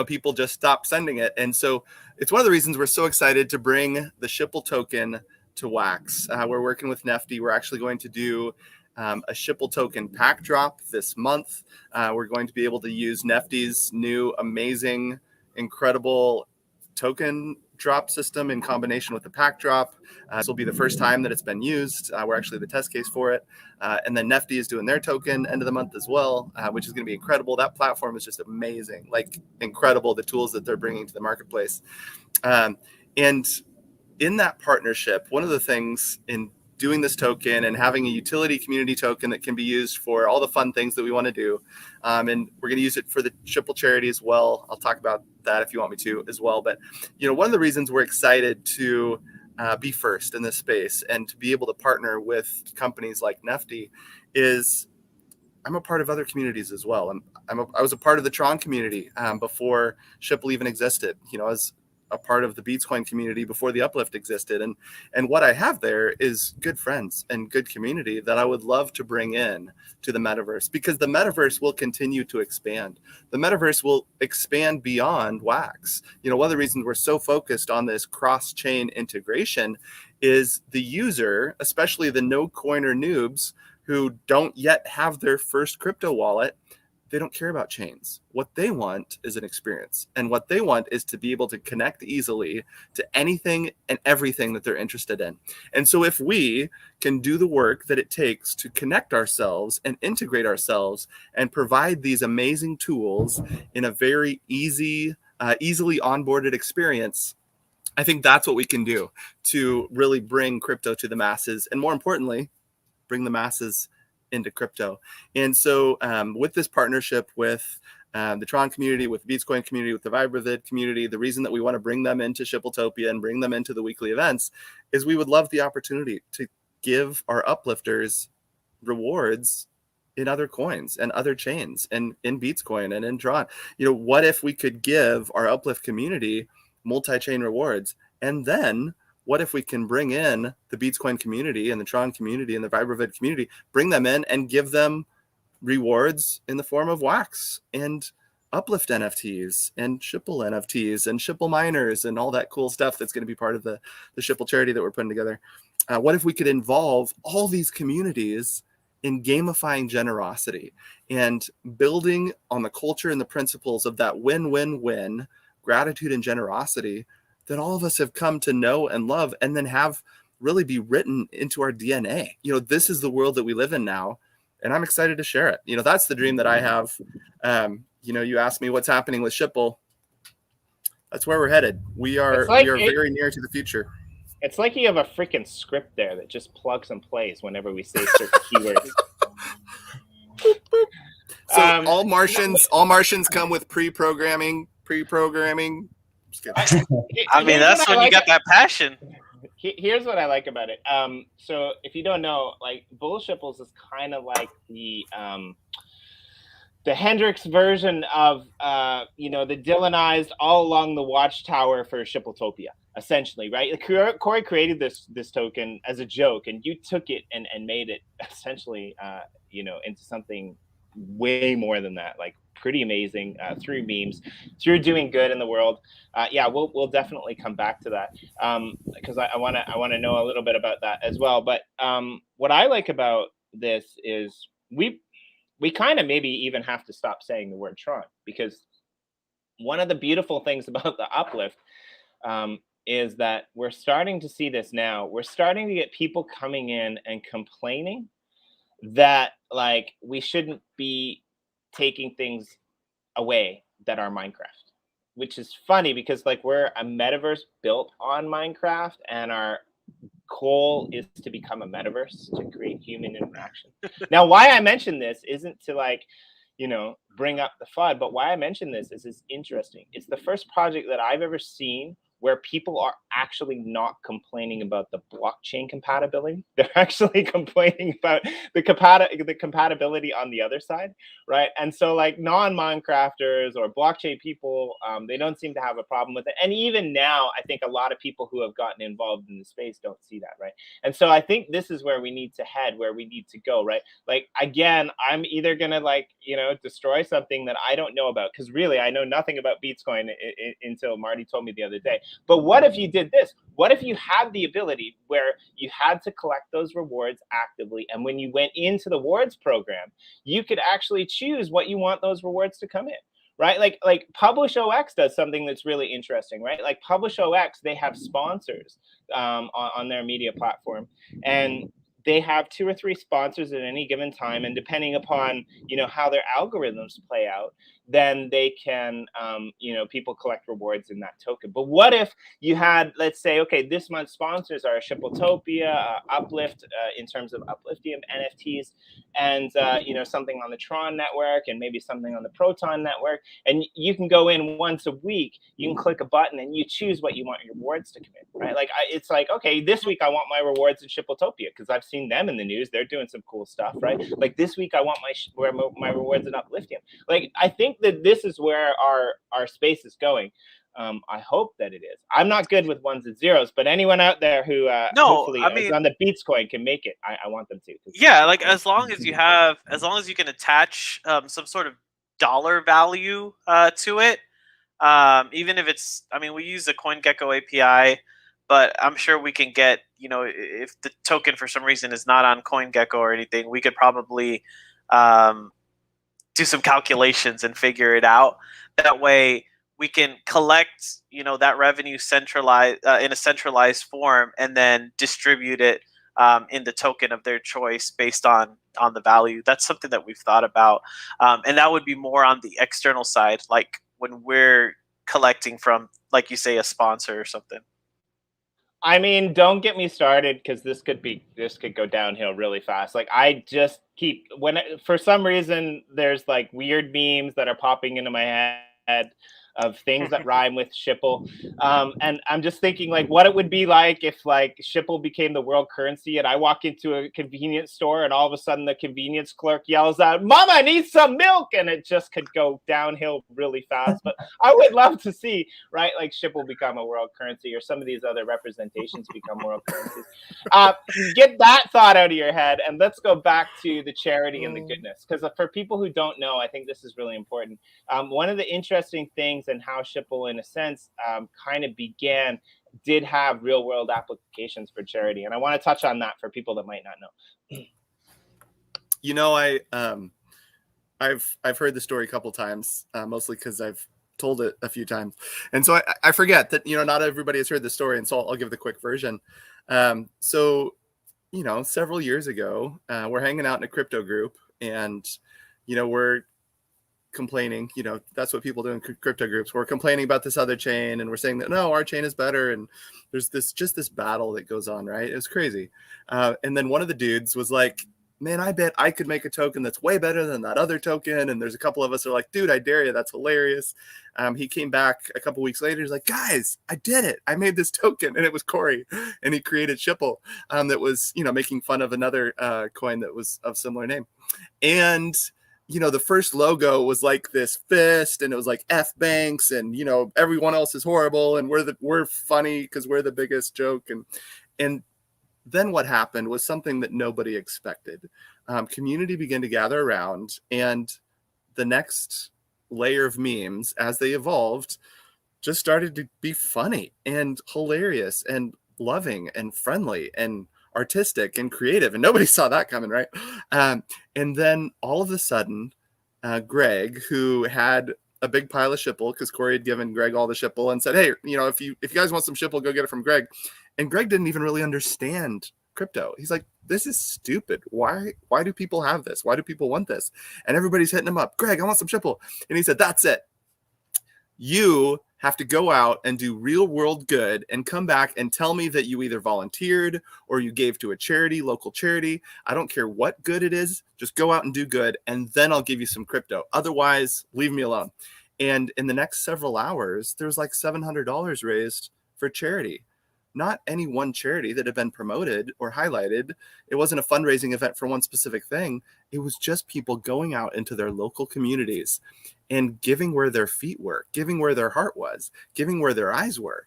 people just stopped sending it. And so it's one of the reasons we're so excited to bring the Shipple token to Wax. We're working with Nefty. We're actually going to do a Shipple token pack drop this month. We're going to be able to use Nefty's new amazing, incredible token drop system in combination with the pack drop. This will be the first time that it's been used. We're actually the test case for it. And then Nefty is doing their token end of the month as well, which is going to be incredible. That platform is just amazing, incredible, the tools that they're bringing to the marketplace. And in that partnership, one of the things in doing this token and having a utility community token that can be used for all the fun things that we want to do. And we're going to use it for the Shipple charity as well. I'll talk about that if you want me to as well. But, one of the reasons we're excited to be first in this space and to be able to partner with companies like Nefty is I'm a part of other communities as well. I was a part of the Tron community before Shipple even existed. I was a part of the BeatzCoin community before the Uplift existed. And what I have there is good friends and good community that I would love to bring in to the metaverse, because the metaverse will continue to expand. The metaverse will expand beyond Wax. One of the reasons we're so focused on this cross-chain integration is the user, especially the no-coiner noobs who don't yet have their first crypto wallet. They don't care about chains. What they want is an experience. And what they want is to be able to connect easily to anything and everything that they're interested in. And so if we can do the work that it takes to connect ourselves and integrate ourselves and provide these amazing tools in a very easily onboarded experience, I think that's what we can do to really bring crypto to the masses. And more importantly, bring the masses into crypto. And so with this partnership with the Tron community, with the BeatzCoin community, with the VibraVid community, the reason that we want to bring them into Shippletopia and bring them into the weekly events is we would love the opportunity to give our uplifters rewards in other coins and other chains and in BeatzCoin and in Tron. What if we could give our uplift community multi-chain rewards? And then what if we can bring in the BeatzCoin community and the Tron community and the VibraVid community, bring them in and give them rewards in the form of wax and uplift NFTs and Shipple NFTs and Shipple miners and all that cool stuff that's going to be part of the Shipple charity that we're putting together. What if we could involve all these communities in gamifying generosity and building on the culture and the principles of that win-win-win gratitude and generosity that all of us have come to know and love, and then have really be written into our DNA. This is the world that we live in now, and I'm excited to share it. That's the dream that I have. You asked me what's happening with Shipple. That's where we're headed. We are very near to the future. It's like you have a freaking script there that just plugs and plays whenever we say certain keywords. So all Martians come with pre-programming. Just kidding. I mean, that's when you got that passion. Here's what I like about it. So if you don't know, like Bullshipples is kind of like the Hendrix version of the Dylanized all along the watchtower for Shippletopia, essentially, right? Corey created this token as a joke, and you took it and made it essentially into something way more than that, like pretty amazing, through memes, through doing good in the world. We'll definitely come back to that because I want to know a little bit about that as well. But what I like about this is we kind of maybe even have to stop saying the word Tron, because one of the beautiful things about the Uplift is that we're starting to see this now. We're starting to get people coming in and complaining that like we shouldn't be taking things away that are Minecraft, which is funny because like we're a metaverse built on Minecraft, and our goal is to become a metaverse to create human interaction. Now, why I mention this isn't to like, bring up the FUD, but why I mention this is it's interesting. It's the first project that I've ever seen where people are actually not complaining about the blockchain compatibility. They're actually complaining about the compatibility on the other side, right? And so like non-Minecrafters or blockchain people, they don't seem to have a problem with it. And even now, I think a lot of people who have gotten involved in the space don't see that, right? And so I think this is where we need to head, where we need to go, right? Like, again, I'm either gonna destroy something that I don't know about, because really I know nothing about BeatzCoin until Marty told me the other day. But what if you did this? What if you had the ability where you had to collect those rewards actively, and when you went into the rewards program, you could actually choose what you want those rewards to come in, right? Like PublishOX does something that's really interesting, right? Like PublishOX, they have sponsors on their media platform, and they have 2 or 3 sponsors at any given time, and depending upon how their algorithms play out, then they can people collect rewards in that token. But what if you had, let's say, okay, this month's sponsors are Shippletopia, Uplift in terms of Upliftium NFTs, and something on the Tron network, and maybe something on the Proton network, and you can go in once a week, you can click a button and you choose what you want your rewards to come in, right? Like it's like, okay, this week I want my rewards in Shippletopia because I've seen them in the news, they're doing some cool stuff, right? Like this week I want my rewards in Upliftium. Like I think that this is where our space is going. I hope that it is. I'm not good with ones and zeros, but anyone out there who hopefully is on the BeatzCoin can make it. I want them to. Yeah, like as long as you can attach some sort of dollar value to it, even if it's, we use the CoinGecko API, but I'm sure we can get, if the token for some reason is not on CoinGecko or anything, we could probably do some calculations and figure it out. That way we can collect, that revenue centralized in a centralized form, and then distribute it in the token of their choice based on the value. That's something that we've thought about, and that would be more on the external side, like when we're collecting from, like you say, a sponsor or something. I mean, don't get me started because this could go downhill really fast. Like I just keep for some reason there's like weird memes that are popping into my head of things that rhyme with Shipple. And I'm just thinking like what it would be like if like Shipple became the world currency and I walk into a convenience store and all of a sudden the convenience clerk yells out, "Mama, I need some milk," and it just could go downhill really fast. But I would love to see, right, like Shipple become a world currency or some of these other representations become world currencies. Get that thought out of your head and let's go back to the charity and the goodness. Because for people who don't know, I think this is really important. One of the interesting things and how Shipple, in a sense, kind of began, did have real world applications for charity, and I want to touch on that for people that might not know. You know, I've heard the story a couple times, mostly because I've told it a few times, and so I forget that not everybody has heard the story, and so I'll give the quick version. So several years ago, we're hanging out in a crypto group, and we're complaining, that's what people do in crypto groups. We're complaining about this other chain and we're saying that no, our chain is better, and there's this battle that goes on, right? It was crazy. And then one of the dudes was like, "Man, I bet I could make a token that's way better than that other token." And there's a couple of us that are like, "Dude, I dare you, that's hilarious." He came back a couple weeks later, he's like, "Guys, I did it, I made this token," and it was Mccrorey, and he created Shipple, that was making fun of another coin that was of similar name. And the first logo was like this fist, and it was like F banks, and everyone else is horrible, and we're funny because we're the biggest joke. And then what happened was something that nobody expected. Community began to gather around, and the next layer of memes, as they evolved, just started to be funny and hilarious and loving and friendly and artistic and creative, and nobody saw that coming, right? And then all of a sudden, Greg, who had a big pile of Shipple, because Corey had given Greg all the Shipple and said, "Hey, if you guys want some Shipple, go get it from Greg." And Greg didn't even really understand crypto. He's like, "This is stupid. Why do people have this? Why do people want this?" And everybody's hitting him up, "Greg, I want some Shipple." And he said, "That's it. You have to go out and do real world good and come back and tell me that you either volunteered or you gave to a charity, local charity. I don't care what good it is. Just go out and do good, and then I'll give you some crypto. Otherwise, leave me alone." And in the next several hours, there was like $700 raised for charity. Not any one charity that had been promoted or highlighted. It wasn't a fundraising event for one specific thing. It was just people going out into their local communities and giving where their feet were, giving where their heart was, giving where their eyes were.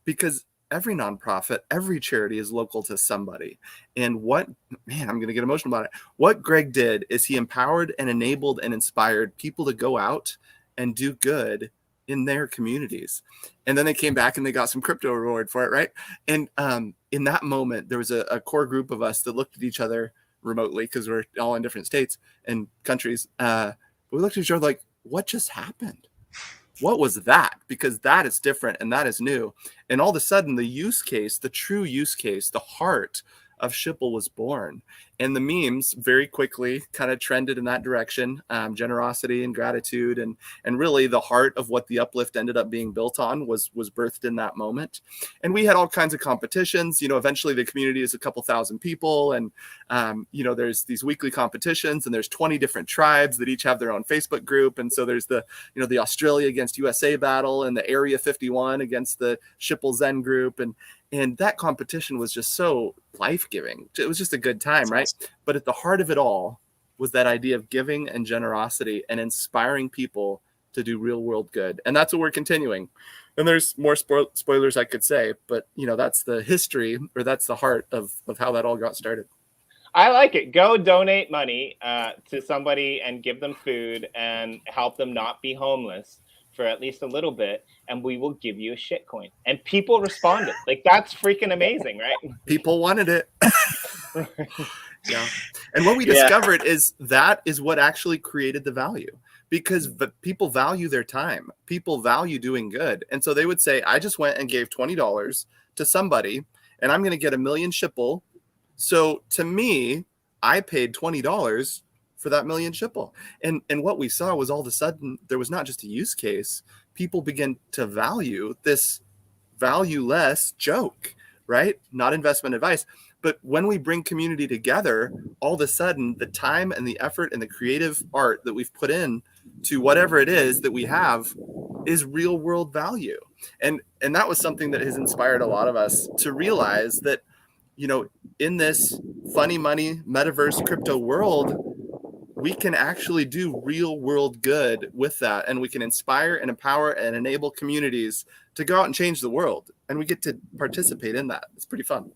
Because every nonprofit, every charity is local to somebody. And I'm going to get emotional about it. What Greg did is he empowered and enabled and inspired people to go out and do good in their communities. And then they came back and they got some crypto reward for it, right? And in that moment, there was a core group of us that looked at each other remotely, because we're all in different states and countries. We looked at each other like, what just happened? What was that? Because that is different and that is new. And all of a sudden, the use case, the true use case, the heart of Shipple was born. And the memes very quickly kind of trended in that direction, generosity and gratitude, and really the heart of what the Uplift ended up being built on was birthed in that moment. And we had all kinds of competitions. Eventually the community is a couple thousand people, and there's these weekly competitions, and there's 20 different tribes that each have their own Facebook group. And so there's the the Australia against USA battle, and the Area 51 against the Shipple Zen group, and that competition was just so life-giving. It was just a good time, right? But at the heart of it all was that idea of giving and generosity and inspiring people to do real world good. And that's what we're continuing. And there's more spoilers I could say, but that's the history, or that's the heart of how that all got started. I like it. Go donate money to somebody and give them food and help them not be homeless for at least a little bit, and we will give you a shitcoin. And people responded. Like, that's freaking amazing, right? People wanted it. Yeah. And what we discovered is that is what actually created the value, because people value their time. People value doing good. And so they would say, I just went and gave $20 to somebody, and I'm going to get 1 million Shipple. So to me, I paid $20 for that 1 million Shipple. And what we saw was all of a sudden, there was not just a use case. People began to value this valueless joke, right? Not investment advice. But when we bring community together, all of a sudden, the time and the effort and the creative art that we've put in to whatever it is that we have is real world value. And that was something that has inspired a lot of us to realize that, you know, in this funny money, metaverse, crypto world, we can actually do real world good with that. And we can inspire and empower and enable communities to go out and change the world. And we get to participate in that. It's pretty fun.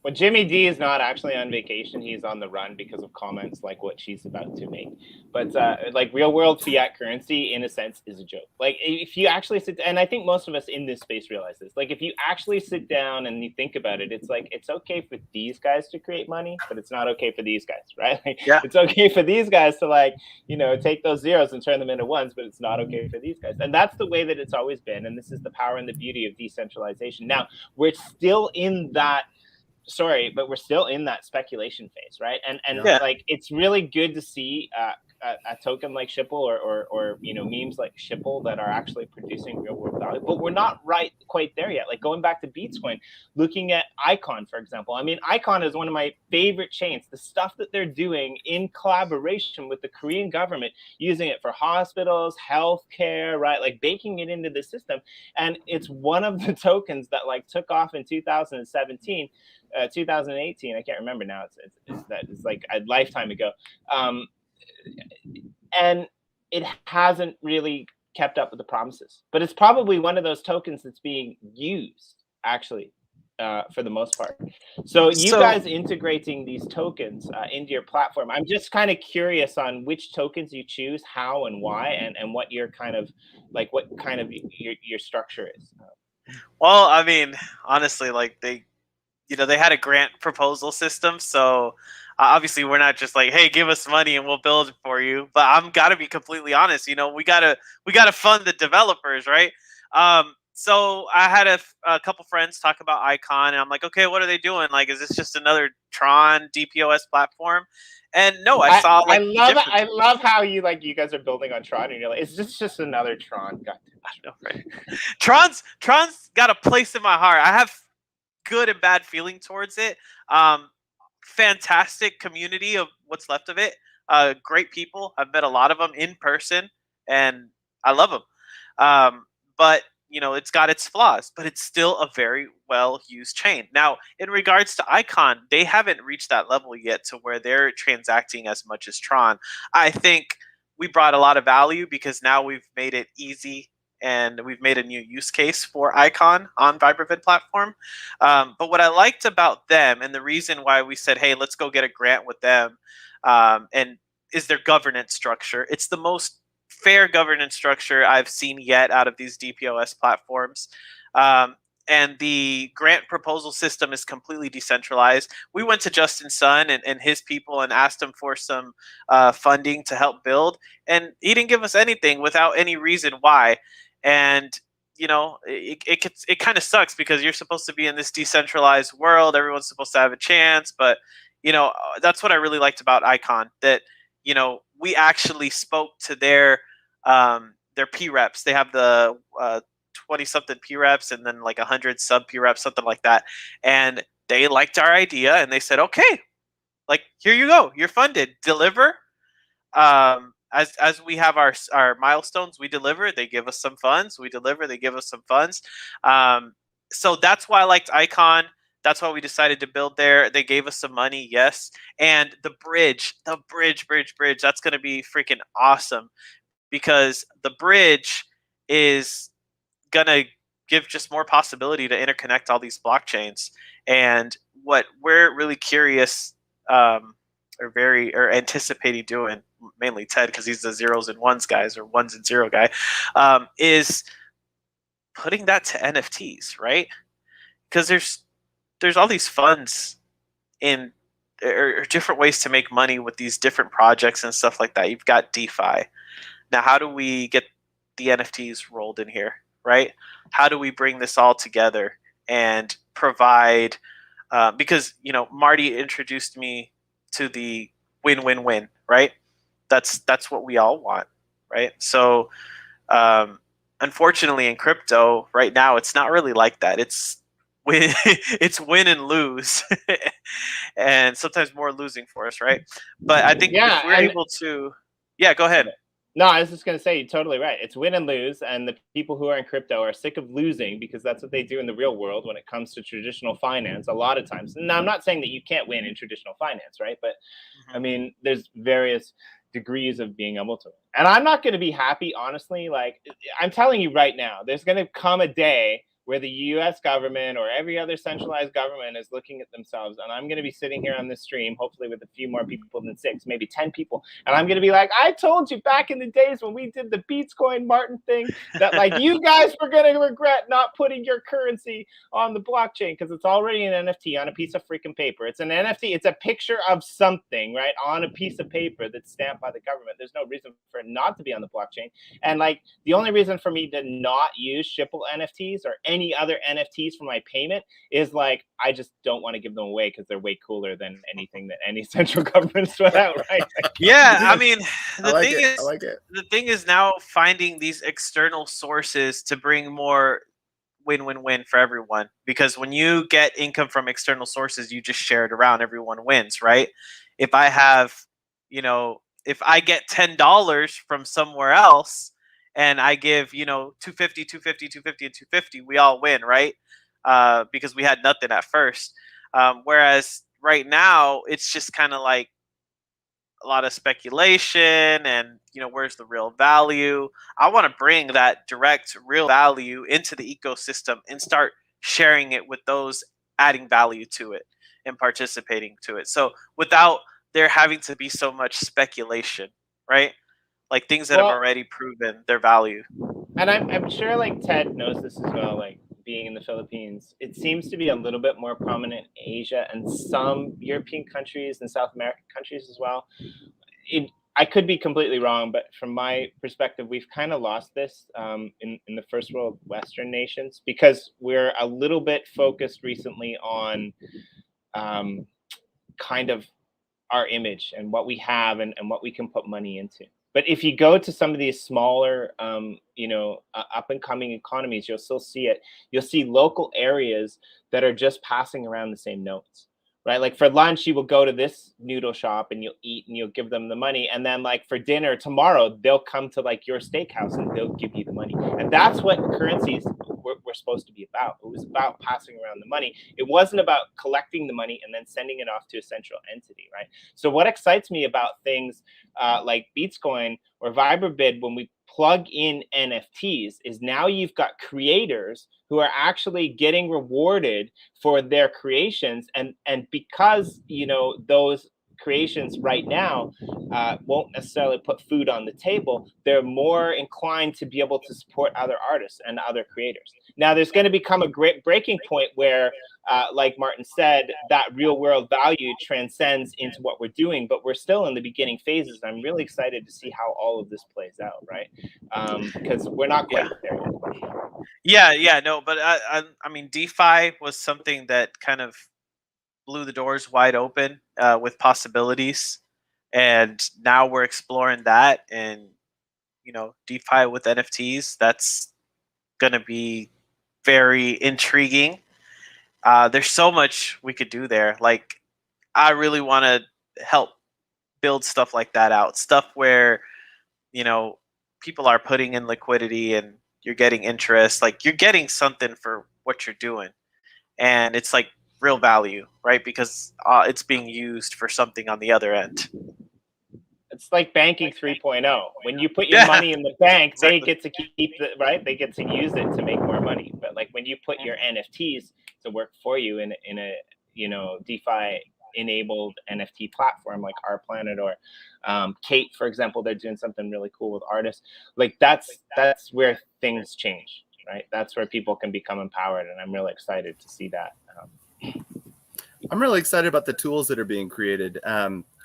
Well, Jimmy D is not actually on vacation. He's on the run because of comments like what she's about to make. But like real world fiat currency, in a sense, is a joke. Like if you actually sit, and I think most of us in this space realize this, like if you actually sit down and you think about it, it's like, it's okay for these guys to create money, but it's not okay for these guys, right? Like, Yeah. It's okay for these guys to, like, you know, take those zeros and turn them into ones, but it's not okay for these guys. And that's the way that it's always been. And this is the power and the beauty of decentralization. Now, we're still in that, but we're still in that speculation phase, right? And Yeah. like, it's really good to see a token like Shipple or you know, memes like Shipple that are actually producing real world value. But we're not quite there yet. Like going back to BeatzCoin, looking at Icon, for example. I mean, Icon is one of my favorite chains. The stuff that they're doing in collaboration with the Korean government, using it for hospitals, healthcare, right? Like baking it into the system. And it's one of the tokens that like took off in 2017. 2018, I can't remember now. It's like a lifetime ago, and it hasn't really kept up with the promises. But it's probably one of those tokens that's being used actually for the most part. So you guys integrating these tokens into your platform, I'm just kind of curious on which tokens you choose, how and why, and what your kind of like what kind of your structure is. Well, I mean, honestly, like they had a grant proposal system, so obviously we're not just like, hey, give us money and we'll build it for you. But I'm gotta be completely honest, you know, we gotta fund the developers, right? So I had a couple friends talk about Icon, and I'm like, okay, what are they doing? Like, is this just another Tron DPoS platform? And no, I saw like I love how you guys are building on Tron, and you're like, is this just another Tron? God, I know, right? Tron's got a place in my heart. I have good and bad feeling towards it. Fantastic community of what's left of it. Great people. I've met a lot of them in person, and I love them. But you know, it's got its flaws, but it's still a very well used chain. Now, in regards to Icon, they haven't reached that level yet to where they're transacting as much as Tron. I think we brought a lot of value because now we've made it easy and we've made a new use case for Icon on VibraVid platform. But what I liked about them, and the reason why we said, hey, let's go get a grant with them, and is their governance structure. It's the most fair governance structure I've seen yet out of these DPoS platforms. And the grant proposal system is completely decentralized. We went to Justin Sun and his people and asked him for some funding to help build, and he didn't give us anything without any reason why. And you know, it kind of sucks because you're supposed to be in this decentralized world. Everyone's supposed to have a chance, but you know, that's what I really liked about Icon. That you know, we actually spoke to their P reps. They have the 20-something P reps and then like 100 sub P reps, something like that. And they liked our idea and they said, okay, like here you go, you're funded, deliver. As we have our milestones, we deliver. They give us some funds. We deliver. They give us some funds. So that's why I liked Icon. That's why we decided to build there. They gave us some money, yes. And the bridge, that's going to be freaking awesome because the bridge is going to give just more possibility to interconnect all these blockchains. And what we're really curious or anticipating doing, mainly Ted, because he's the zeros and ones guys or ones and zero guy, is putting that to NFTs, right? Because there's all these funds in or different ways to make money with these different projects and stuff like that. You've got DeFi. Now, how do we get the NFTs rolled in here, right? How do we bring this all together and provide, because, you know, Marty introduced me to the win-win-win, right? That's what we all want, right? So, unfortunately in crypto right now, it's not really like that. It's win. It's win and lose, and sometimes more losing for us, right? But I think Yeah, if we're able to, yeah, go ahead. No, I was just going to say, you're totally right. It's win and lose, and the people who are in crypto are sick of losing because that's what they do in the real world when it comes to traditional finance a lot of times. Now, I'm not saying that you can't win in traditional finance, right? But I mean, there's various degrees of being able to. And I'm not going to be happy, honestly. Like, I'm telling you right now, there's going to come a day where the US government or every other centralized government is looking at themselves. And I'm going to be sitting here on this stream, hopefully with a few more people than 6, maybe 10 people. And I'm going to be like, I told you back in the days when we did the BeatzCoin Martin thing that like you guys were going to regret not putting your currency on the blockchain because it's already an NFT on a piece of freaking paper. It's an NFT. It's a picture of something, right, on a piece of paper that's stamped by the government. There's no reason for it not to be on the blockchain. And like the only reason for me to not use Shipple NFTs or any other NFTs for my payment is like I just don't want to give them away because they're way cooler than anything that any central government's put out, right? Yeah, I mean, the thing is now finding these external sources to bring more win-win-win for everyone. Because when you get income from external sources, you just share it around. Everyone wins, right? If I have, if I get $10 from somewhere else, and I give, 250, 250, 250, and 250, we all win, right? Because we had nothing at first. Whereas right now, it's just kind of like a lot of speculation and, where's the real value? I want to bring that direct real value into the ecosystem and start sharing it with those adding value to it and participating to it. So without there having to be so much speculation, right? Like things that have already proven their value. And I'm sure like Ted knows this as well, like being in the Philippines. It seems to be a little bit more prominent in Asia and some European countries and South American countries as well. I could be completely wrong, but from my perspective, we've kind of lost this in the first world Western nations because we're a little bit focused recently on kind of our image and what we have and what we can put money into. But if you go to some of these smaller, up and coming economies, you'll still see it. You'll see local areas that are just passing around the same notes, right? Like for lunch, you will go to this noodle shop and you'll eat and you'll give them the money. And then like for dinner tomorrow, they'll come to like your steakhouse and they'll give you the money. And that's what currencies were supposed to be about. It was about passing around the money. It wasn't about collecting the money and then sending it off to a central entity, right? So what excites me about things like BeatzCoin or VibraVid when we plug in NFTs is now you've got creators who are actually getting rewarded for their creations, and because those creations right now won't necessarily put food on the table, they're more inclined to be able to support other artists and other creators. Now there's going to become a great breaking point where like Martin said, that real world value transcends into what we're doing, but we're still in the beginning phases. I'm really excited to see how all of this plays out, right? Because we're not quite there yet. Yeah, no, but I mean, DeFi was something that kind of blew the doors wide open with possibilities, and now we're exploring that. And DeFi with NFTs, that's gonna be very intriguing. There's so much we could do there. Like, I really want to help build stuff like that out. Stuff where people are putting in liquidity and you're getting interest. Like, you're getting something for what you're doing, and it's like real value, right? Because it's being used for something on the other end. It's like banking 3.0. When you put your money in the bank, exactly. they get to keep it, right? They get to use it to make more money. But like when you put your NFTs to work for you in a DeFi enabled NFT platform like Our Planet or Kate, for example, they're doing something really cool with artists. Like that's where things change, right? That's where people can become empowered, and I'm really excited to see that. I'm really excited about the tools that are being created.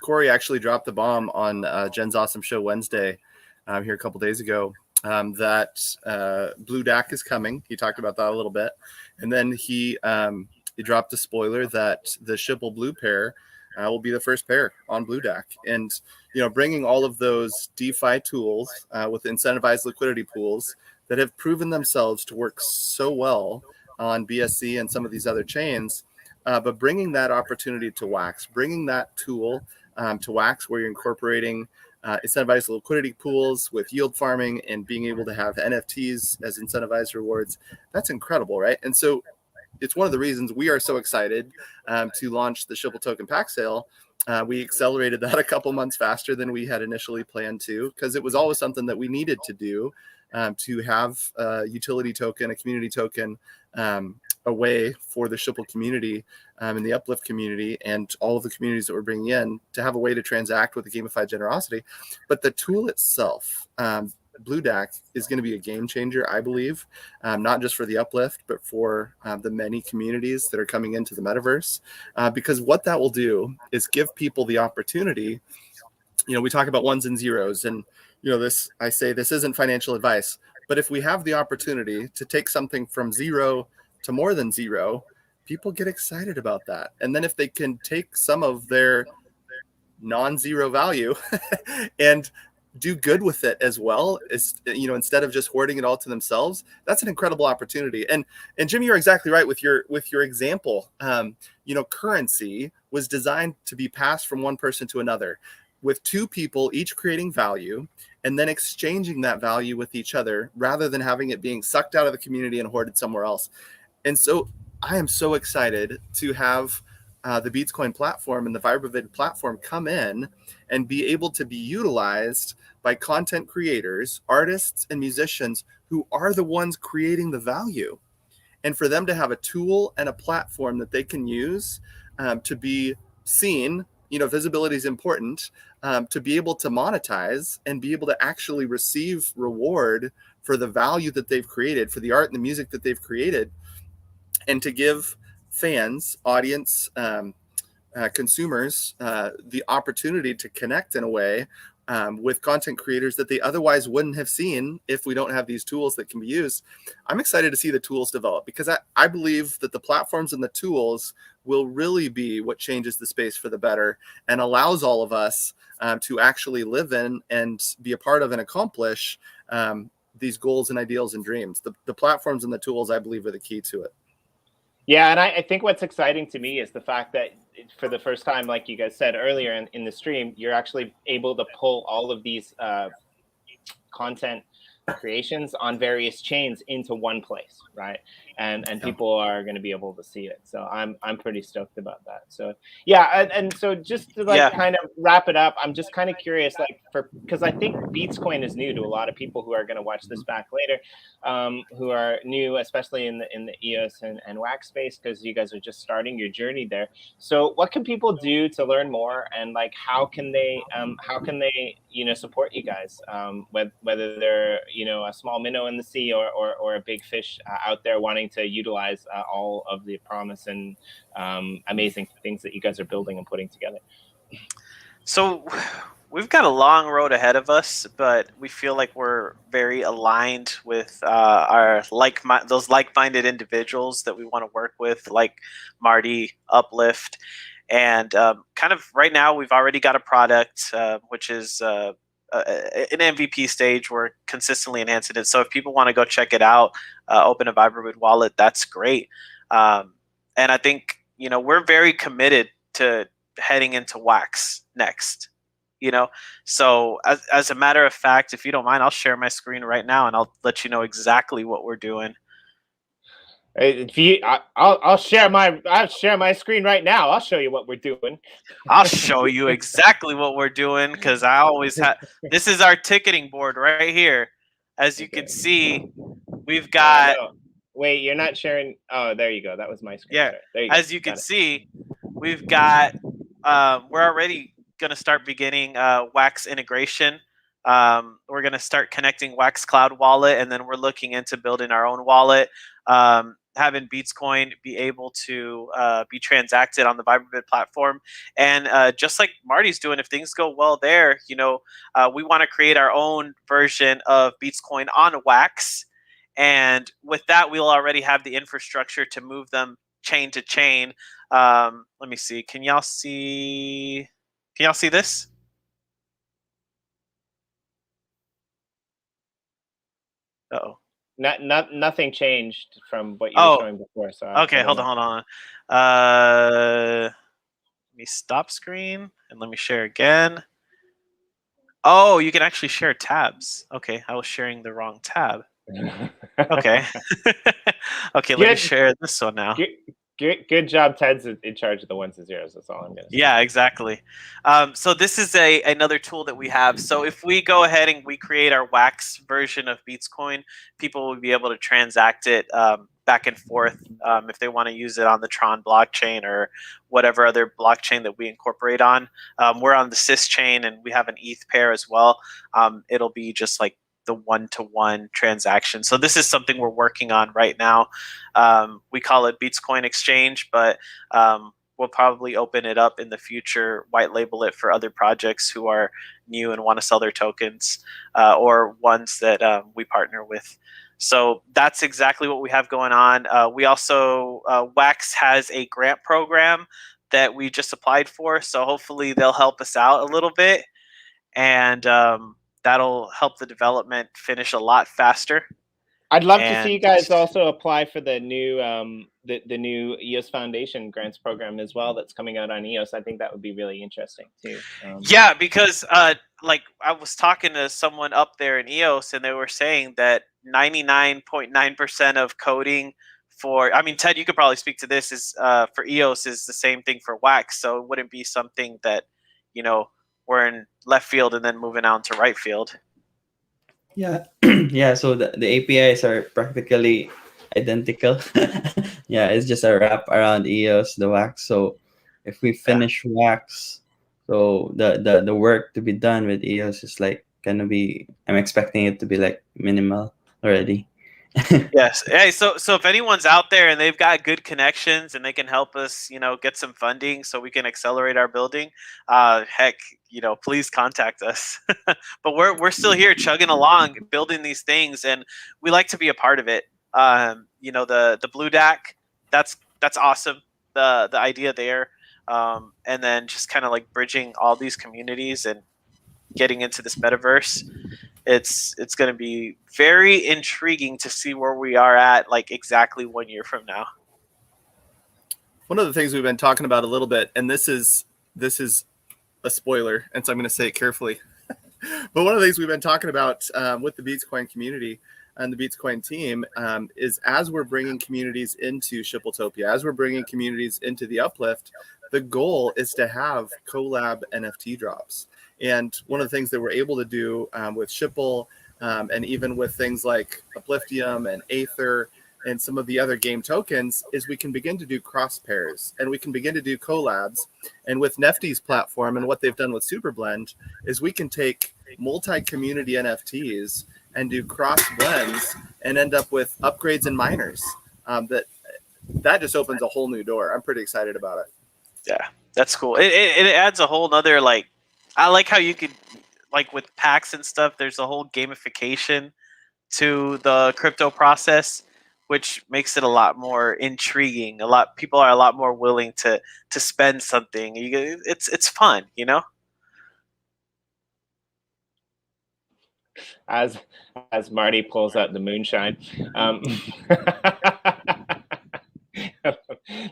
Corey actually dropped the bomb on Jen's Awesome Show Wednesday here a couple days ago that Blue DAC is coming. He talked about that a little bit. And then he dropped a spoiler that the Shipple Blue pair will be the first pair on Blue DAC. And, bringing all of those DeFi tools with incentivized liquidity pools that have proven themselves to work so well on BSC and some of these other chains, but bringing that opportunity to Wax, bringing that tool to Wax, where you're incorporating incentivized liquidity pools with yield farming and being able to have NFTs as incentivized rewards. That's incredible, right? And so it's one of the reasons we are so excited to launch the Shipple token pack sale. We accelerated that a couple months faster than we had initially planned to, because it was always something that we needed to do, to have a utility token, a community token, a way for the Shipple community and the Uplift community and all of the communities that we're bringing in to have a way to transact with the gamified generosity. But the tool itself, Blue DAC, is going to be a game changer, I believe, not just for the Uplift, but for the many communities that are coming into the metaverse, because what that will do is give people the opportunity. You know, we talk about ones and zeros, and this, I say this isn't financial advice, but if we have the opportunity to take something from zero to more than zero, people get excited about that. And then if they can take some of their non-zero value and do good with it as well, as instead of just hoarding it all to themselves, that's an incredible opportunity. And Jimmy, you're exactly right with your example. Currency was designed to be passed from one person to another, with two people each creating value and then exchanging that value with each other, rather than having it being sucked out of the community and hoarded somewhere else. And so I am so excited to have the BeatzCoin platform and the VibraVid platform come in and be able to be utilized by content creators, artists, and musicians who are the ones creating the value. And for them to have a tool and a platform that they can use to be seen, visibility is important, to be able to monetize and be able to actually receive reward for the value that they've created, for the art and the music that they've created, and to give fans, audience, consumers the opportunity to connect in a way with content creators that they otherwise wouldn't have seen if we don't have these tools that can be used. I'm excited to see the tools develop, because I believe that the platforms and the tools will really be what changes the space for the better and allows all of us to actually live in and be a part of and accomplish these goals and ideals and dreams. The platforms and the tools, I believe, are the key to it. Yeah, and I think what's exciting to me is the fact that for the first time, like you guys said earlier in the stream, you're actually able to pull all of these content creations on various chains into one place, right? And people are going to be able to see it. So I'm pretty stoked about that. So yeah, and so just to kind of wrap it up, I'm just kind of curious, because I think BeatzCoin is new to a lot of people who are going to watch this back later, who are new, especially in the EOS and Wax space, because you guys are just starting your journey there. So what can people do to learn more, and how can they support you guys, whether they're a small minnow in the sea or a big fish out there wanting to utilize all of the promise and amazing things that you guys are building and putting together? So we've got a long road ahead of us, but we feel like we're very aligned with those like-minded individuals that we want to work with, like Marty, Uplift, and kind of right now we've already got a product which is an MVP stage. We're consistently enhancing it. So if people want to go check it out, open a VibraVid wallet, that's great. And I think, we're very committed to heading into Wax next. So as a matter of fact, if you don't mind, I'll share my screen right now and I'll let you know exactly what we're doing. I'll share my screen right now. I'll show you what we're doing. I'll show you exactly what we're doing, because I always have. This is our ticketing board right here. As you can see, we've got. Wait, you're not sharing. Oh, there you go. That was my screen. Yeah. There you As you can see, we've got. We're already going to start beginning Wax integration. We're going to start connecting Wax Cloud Wallet, and then we're looking into building our own wallet. Having BeatzCoin be able to be transacted on the VibraVid platform. And just like Marty's doing, if things go well there, we want to create our own version of BeatzCoin on Wax. And with that, we'll already have the infrastructure to move them chain to chain. Let me see. Can y'all see this? Uh-oh. nothing changed from what you were showing before. So okay, hold on. Let me stop screen and let me share again. Oh, you can actually share tabs. Okay, I was sharing the wrong tab. Okay. Okay, let me share this one now. Good job. Ted's in charge of the ones and zeros. That's all I'm gonna say. Yeah, exactly. So this is another tool that we have. So if we go ahead and we create our wax version of BeatzCoin, people will be able to transact it back and forth if they want to use it on the Tron blockchain or whatever other blockchain that we incorporate on. We're on the Sys chain and we have an ETH pair as well. It'll be just like the one-to-one transaction. So this is something we're working on right now. We call it BeatzCoin Exchange, but we'll probably open it up in the future, white label it for other projects who are new and want to sell their tokens, or ones that we partner with. So that's exactly what we have going on. We also, Wax has a grant program that we just applied for. So hopefully they'll help us out a little bit. And that'll help the development finish a lot faster. I'd love to see you guys also apply for the new the new EOS Foundation grants program as well that's coming out on EOS. I think that would be really interesting too. Yeah, because like I was talking to someone up there in EOS and they were saying that 99.9% of coding for, I mean, Ted, you could probably speak to this, is for EOS is the same thing for Wax. So it wouldn't be something that, you know, we're in left field and then moving on to right field. Yeah, yeah. So the APIs are practically identical. Yeah, it's just a wrap around EOS, the Wax. So if we finish Wax, so the work to be done with EOS is like gonna be. I'm expecting it to be like minimal already. Yes. Hey, so if anyone's out there and they've got good connections and they can help us, you know, get some funding so we can accelerate our building, heck, you know, please contact us. But we're still here chugging along, building these things, and we like to be a part of it. You know, the Blue DAC, that's awesome. The idea there, and then just kind of like bridging all these communities and getting into this metaverse. It's going to be very intriguing to see where we are at like exactly 1 year from now. One of the things we've been talking about a little bit, and this is a spoiler, and so I'm going to say it carefully. But one of the things we've been talking about with the BeatzCoin community and the BeatzCoin team is as we're bringing communities into Shippletopia, as we're bringing communities into the Uplift, the goal is to have collab NFT drops. And one of the things that we're able to do with Shipple and even with things like Upliftium and Aether and some of the other game tokens is we can begin to do cross pairs and we can begin to do collabs. And with Nefty's platform and what they've done with Superblend is we can take multi-community NFTs and do cross blends and end up with upgrades and miners. That just opens a whole new door. I'm pretty excited about it. Yeah, that's cool. It adds a whole nother, like, I like how you could, like with packs and stuff, there's a whole gamification to the crypto process, which makes it a lot more intriguing. People are a lot more willing to spend something. It's fun, you know? As Marty pulls out the moonshine.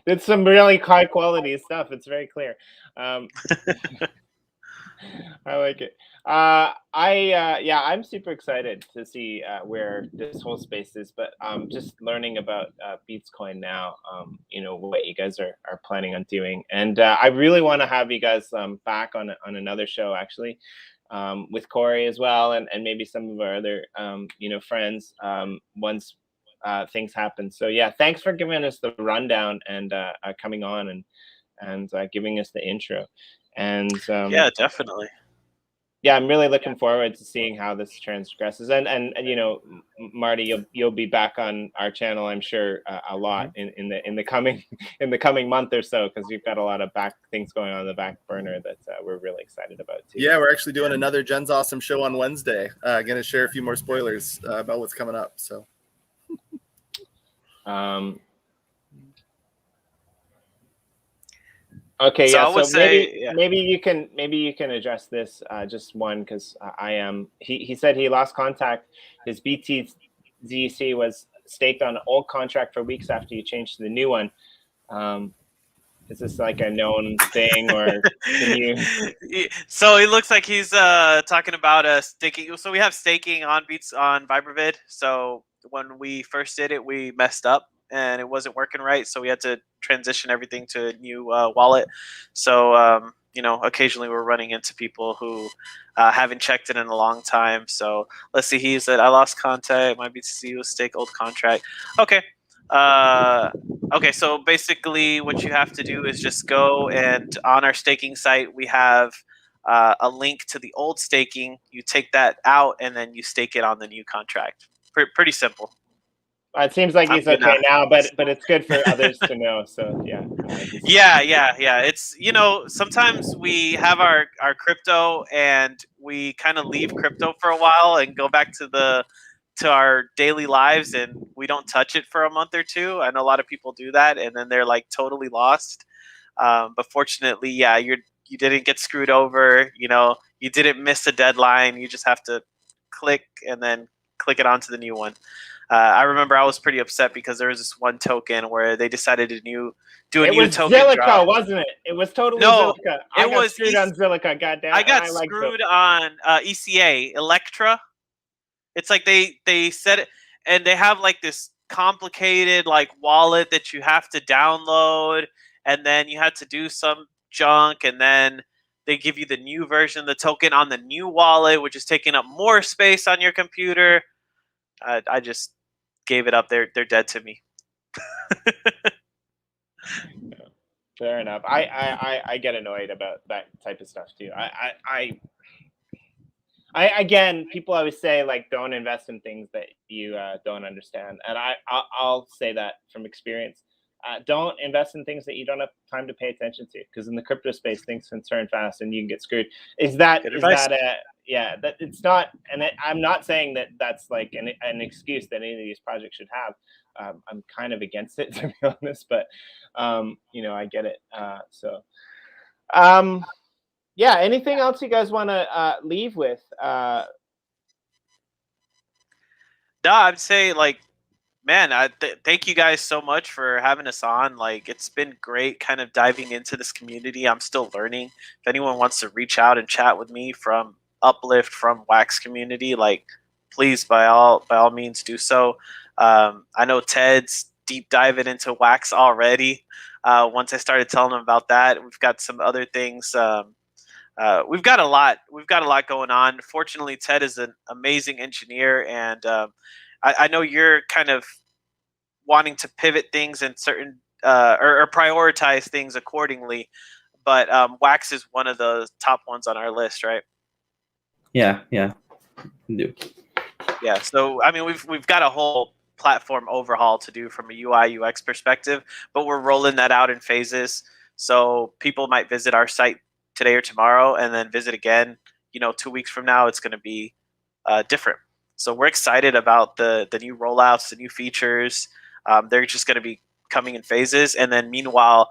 It's some really high quality stuff. It's very clear. I like it. I'm super excited to see where this whole space is, but just learning about BeatzCoin now, you know, what you guys are planning on doing. And I really want to have you guys back on another show, actually, with Corey as well, and maybe some of our other, you know, friends once things happen. So yeah, thanks for giving us the rundown and coming on and giving us the intro. And yeah, definitely. Yeah, I'm really looking forward to seeing how this transgresses. And you know, Marty, you'll be back on our channel, I'm sure, a lot in the coming month or so, because we've got a lot of things going on in the back burner that we're really excited about too. Yeah, we're actually doing another Jen's Awesome show on Wednesday. Going to share a few more spoilers about what's coming up. So. Okay, so yeah. I would say, maybe you can address this just one, because he said he lost contact. His BT ZEC was staked on an old contract for weeks after you changed to the new one. Is this like a known thing, or can you? So it looks like he's talking about staking. So we have staking on VibraVid. So when we first did it, we messed up and it wasn't working right. So we had to transition everything to a new wallet. So occasionally we're running into people who haven't checked it in a long time. So let's see. He said, "I lost contact. My BTC was stake old contract." Okay. Okay, so basically what you have to do is just go, and on our staking site we have a link to the old staking. You take that out and then you stake it on the new contract. Pretty simple. It seems like he's okay now, but it's good for others to know. So yeah. Yeah. It's sometimes we have our crypto and we kind of leave crypto for a while and go back to our daily lives, and we don't touch it for a month or two. I know a lot of people do that, and then they're like totally lost. But fortunately, yeah, you didn't get screwed over. You didn't miss a deadline. You just have to click and then click it onto the new one. I remember I was pretty upset because there was this one token where they decided to do a new token Zilliqa, drop. wasn't it? It was totally No, Zilliqa. I got screwed on Zilliqa. Goddamn. I got screwed on ECA Electra. It's like they said it, and they have like this complicated like wallet that you have to download, and then you have to do some junk, and then they give you the new version of the token on the new wallet, which is taking up more space on your computer. I just gave it up. They're dead to me. Fair enough. I get annoyed about that type of stuff too. Again, people always say like don't invest in things that you don't understand, and I'll say that from experience. Don't invest in things that you don't have time to pay attention to, because in the crypto space things can turn fast and you can get screwed. That it's not, and I'm not saying that that's like an excuse that any of these projects should have. I'm kind of against it, to be honest, but I get it. Yeah, anything else you guys want to leave with? No, I'd say like, man, thank you guys so much for having us on. Like, it's been great kind of diving into this community. I'm still learning. If anyone wants to reach out and chat with me from Uplift, from Wax community, like, please, by all means, do so. I know Ted's deep diving into Wax already. Once I started telling him about that, we've got some other things. We've got a lot going on. Fortunately, Ted is an amazing engineer, and I know you're kind of wanting to pivot things in certain or prioritize things accordingly, but Wax is one of the top ones on our list, right? Yeah. Yeah. So I mean, we've got a whole platform overhaul to do from a UI UX perspective, but we're rolling that out in phases. So people might visit our site today or tomorrow, and then visit again. 2 weeks from now, it's going to be different. So we're excited about the new rollouts, the new features. They're just going to be coming in phases, and then meanwhile,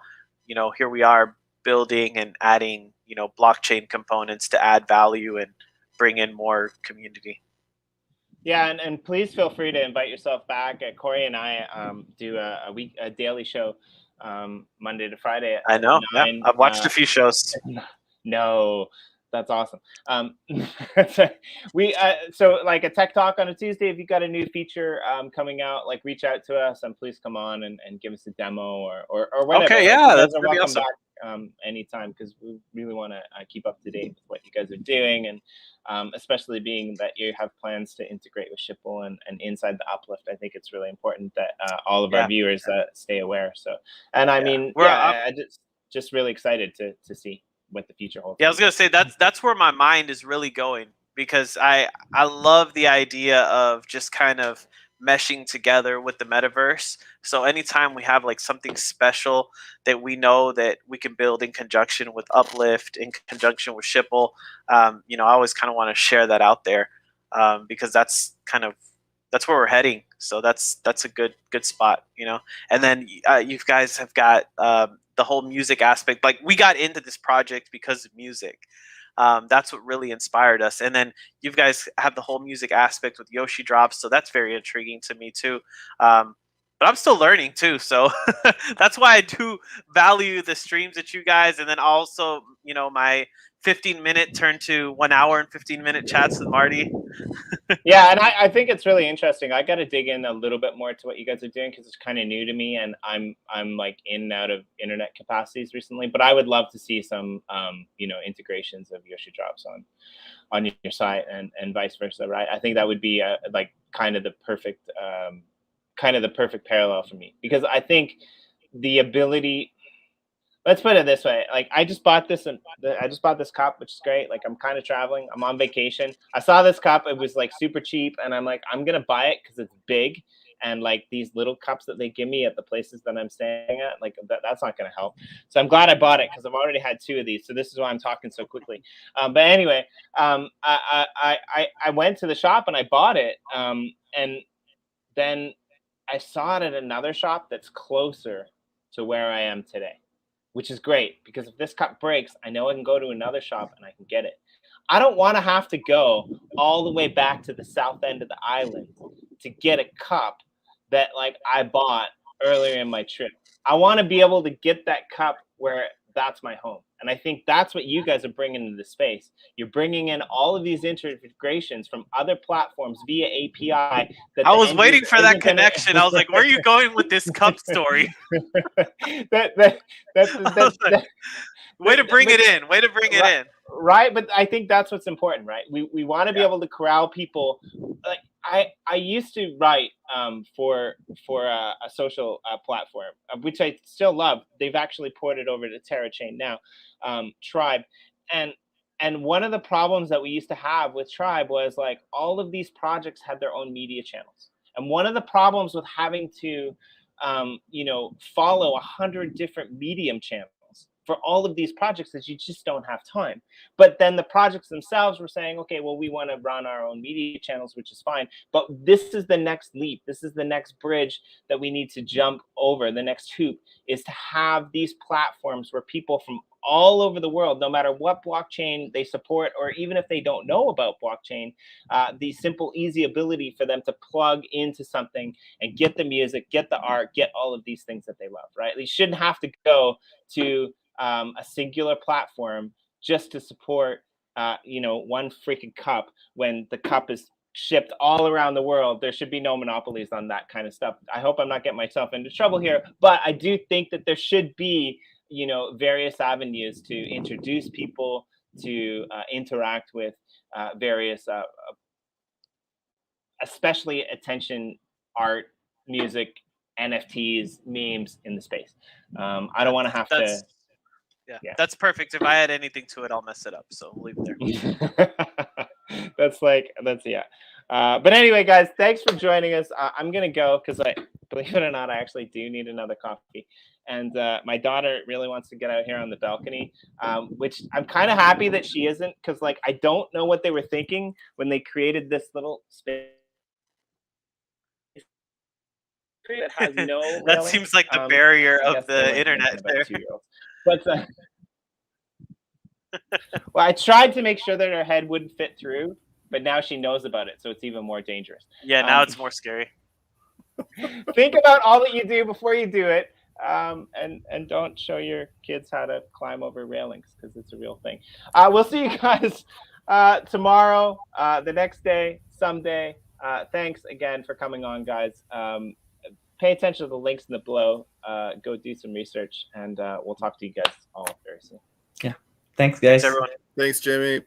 here we are building and adding, blockchain components to add value and bring in more community. Yeah, and please feel free to invite yourself back. Corey and I do a daily show Monday to Friday. I know. 9, yeah. I've watched a few shows. No, that's awesome. So like a tech talk on a Tuesday. If you got a new feature coming out, like reach out to us and please come on and give us a demo or whatever. Okay, yeah, that's welcome awesome. back anytime, because we really want to keep up to date with what you guys are doing, and especially being that you have plans to integrate with Shipple and inside the Uplift. I think it's really important that all of our viewers stay aware. So, and I mean, I just really excited to see what the future holds. Yeah, I was gonna say that's where my mind is really going, because I love the idea of just kind of meshing together with the metaverse. So anytime we have like something special that we know that we can build in conjunction with Uplift, in conjunction with Shipple, I always kind of want to share that out there, because that's where we're heading. So that's a good spot, And then you guys have got the whole music aspect. Like, we got into this project because of music. That's what really inspired us. And then you guys have the whole music aspect with YoshiDrops, so that's very intriguing to me too. But I'm still learning too, so that's why I do value the streams that you guys, and then also, you know, my 15-minute turned to 1 hour and 15-minute chats with Marty. Yeah, and I think it's really interesting. I got to dig in a little bit more to what you guys are doing because it's kind of new to me, and I'm like in and out of internet capacities recently. But I would love to see some you know, integrations of YoshiDrops on your site and vice versa, right? I think that would be like kind of the perfect parallel for me, because I think the ability. Let's put it this way. Like, I just bought this cup, which is great. Like, I'm kind of traveling. I'm on vacation. I saw this cup. It was like super cheap. And I'm like, I'm going to buy it because it's big. And like these little cups that they give me at the places that I'm staying at, like that's not going to help. So I'm glad I bought it because I've already had 2 of these. So this is why I'm talking so quickly. But anyway, I went to the shop and I bought it. And then I saw it at another shop that's closer to where I am today, which is great because if this cup breaks, I know I can go to another shop and I can get it. I don't want to have to go all the way back to the south end of the island to get a cup that like I bought earlier in my trip. I want to be able to get that cup where that's my home. And I think that's what you guys are bringing into the space. You're bringing in all of these integrations from other platforms via API. I was waiting for that connection. I was like, where are you going with this cup story? Way to bring it in. Way to bring it in. Right, but I think that's what's important, right? We want to be able to corral people. Like I used to write for a social platform, which I still love. They've actually ported over to TerraChain now, Tribe, and one of the problems that we used to have with Tribe was like all of these projects had their own media channels, and one of the problems with having to you know, follow 100 different Medium channels for all of these projects that you just don't have time. But then the projects themselves were saying, okay, well, we want to run our own media channels, which is fine. But this is the next leap. This is the next bridge that we need to jump over. The next hoop is to have these platforms where people from all over the world, no matter what blockchain they support, or even if they don't know about blockchain, the simple, easy ability for them to plug into something and get the music, get the art, get all of these things that they love, right? They shouldn't have to go to a singular platform just to support, you know, one freaking cup when the cup is shipped all around the world. There should be no monopolies on that kind of stuff. I hope I'm not getting myself into trouble here, but I do think that there should be, you know, various avenues to introduce people to interact with various, especially attention, art, music, NFTs, memes in the space. I don't want to have to. Yeah, that's perfect. If I had anything to it, I'll mess it up. So we'll leave it there. that's yeah. But anyway, guys, thanks for joining us. I'm gonna go because believe it or not, I actually do need another coffee. And my daughter really wants to get out here on the balcony, which I'm kind of happy that she isn't, because like I don't know what they were thinking when they created this little space that has no that railing. Seems like the barrier of the internet there. But well, I tried to make sure that her head wouldn't fit through, but now she knows about it, so it's even more dangerous. Yeah, now it's more scary. Think about all that you do before you do it, and don't show your kids how to climb over railings, because it's a real thing. We'll see you guys tomorrow, the next day, someday. Thanks again for coming on, guys. Pay attention to the links in the below. Go do some research, and we'll talk to you guys all very soon. Yeah. Thanks, guys. Thanks, everyone. Thanks, Jimmy.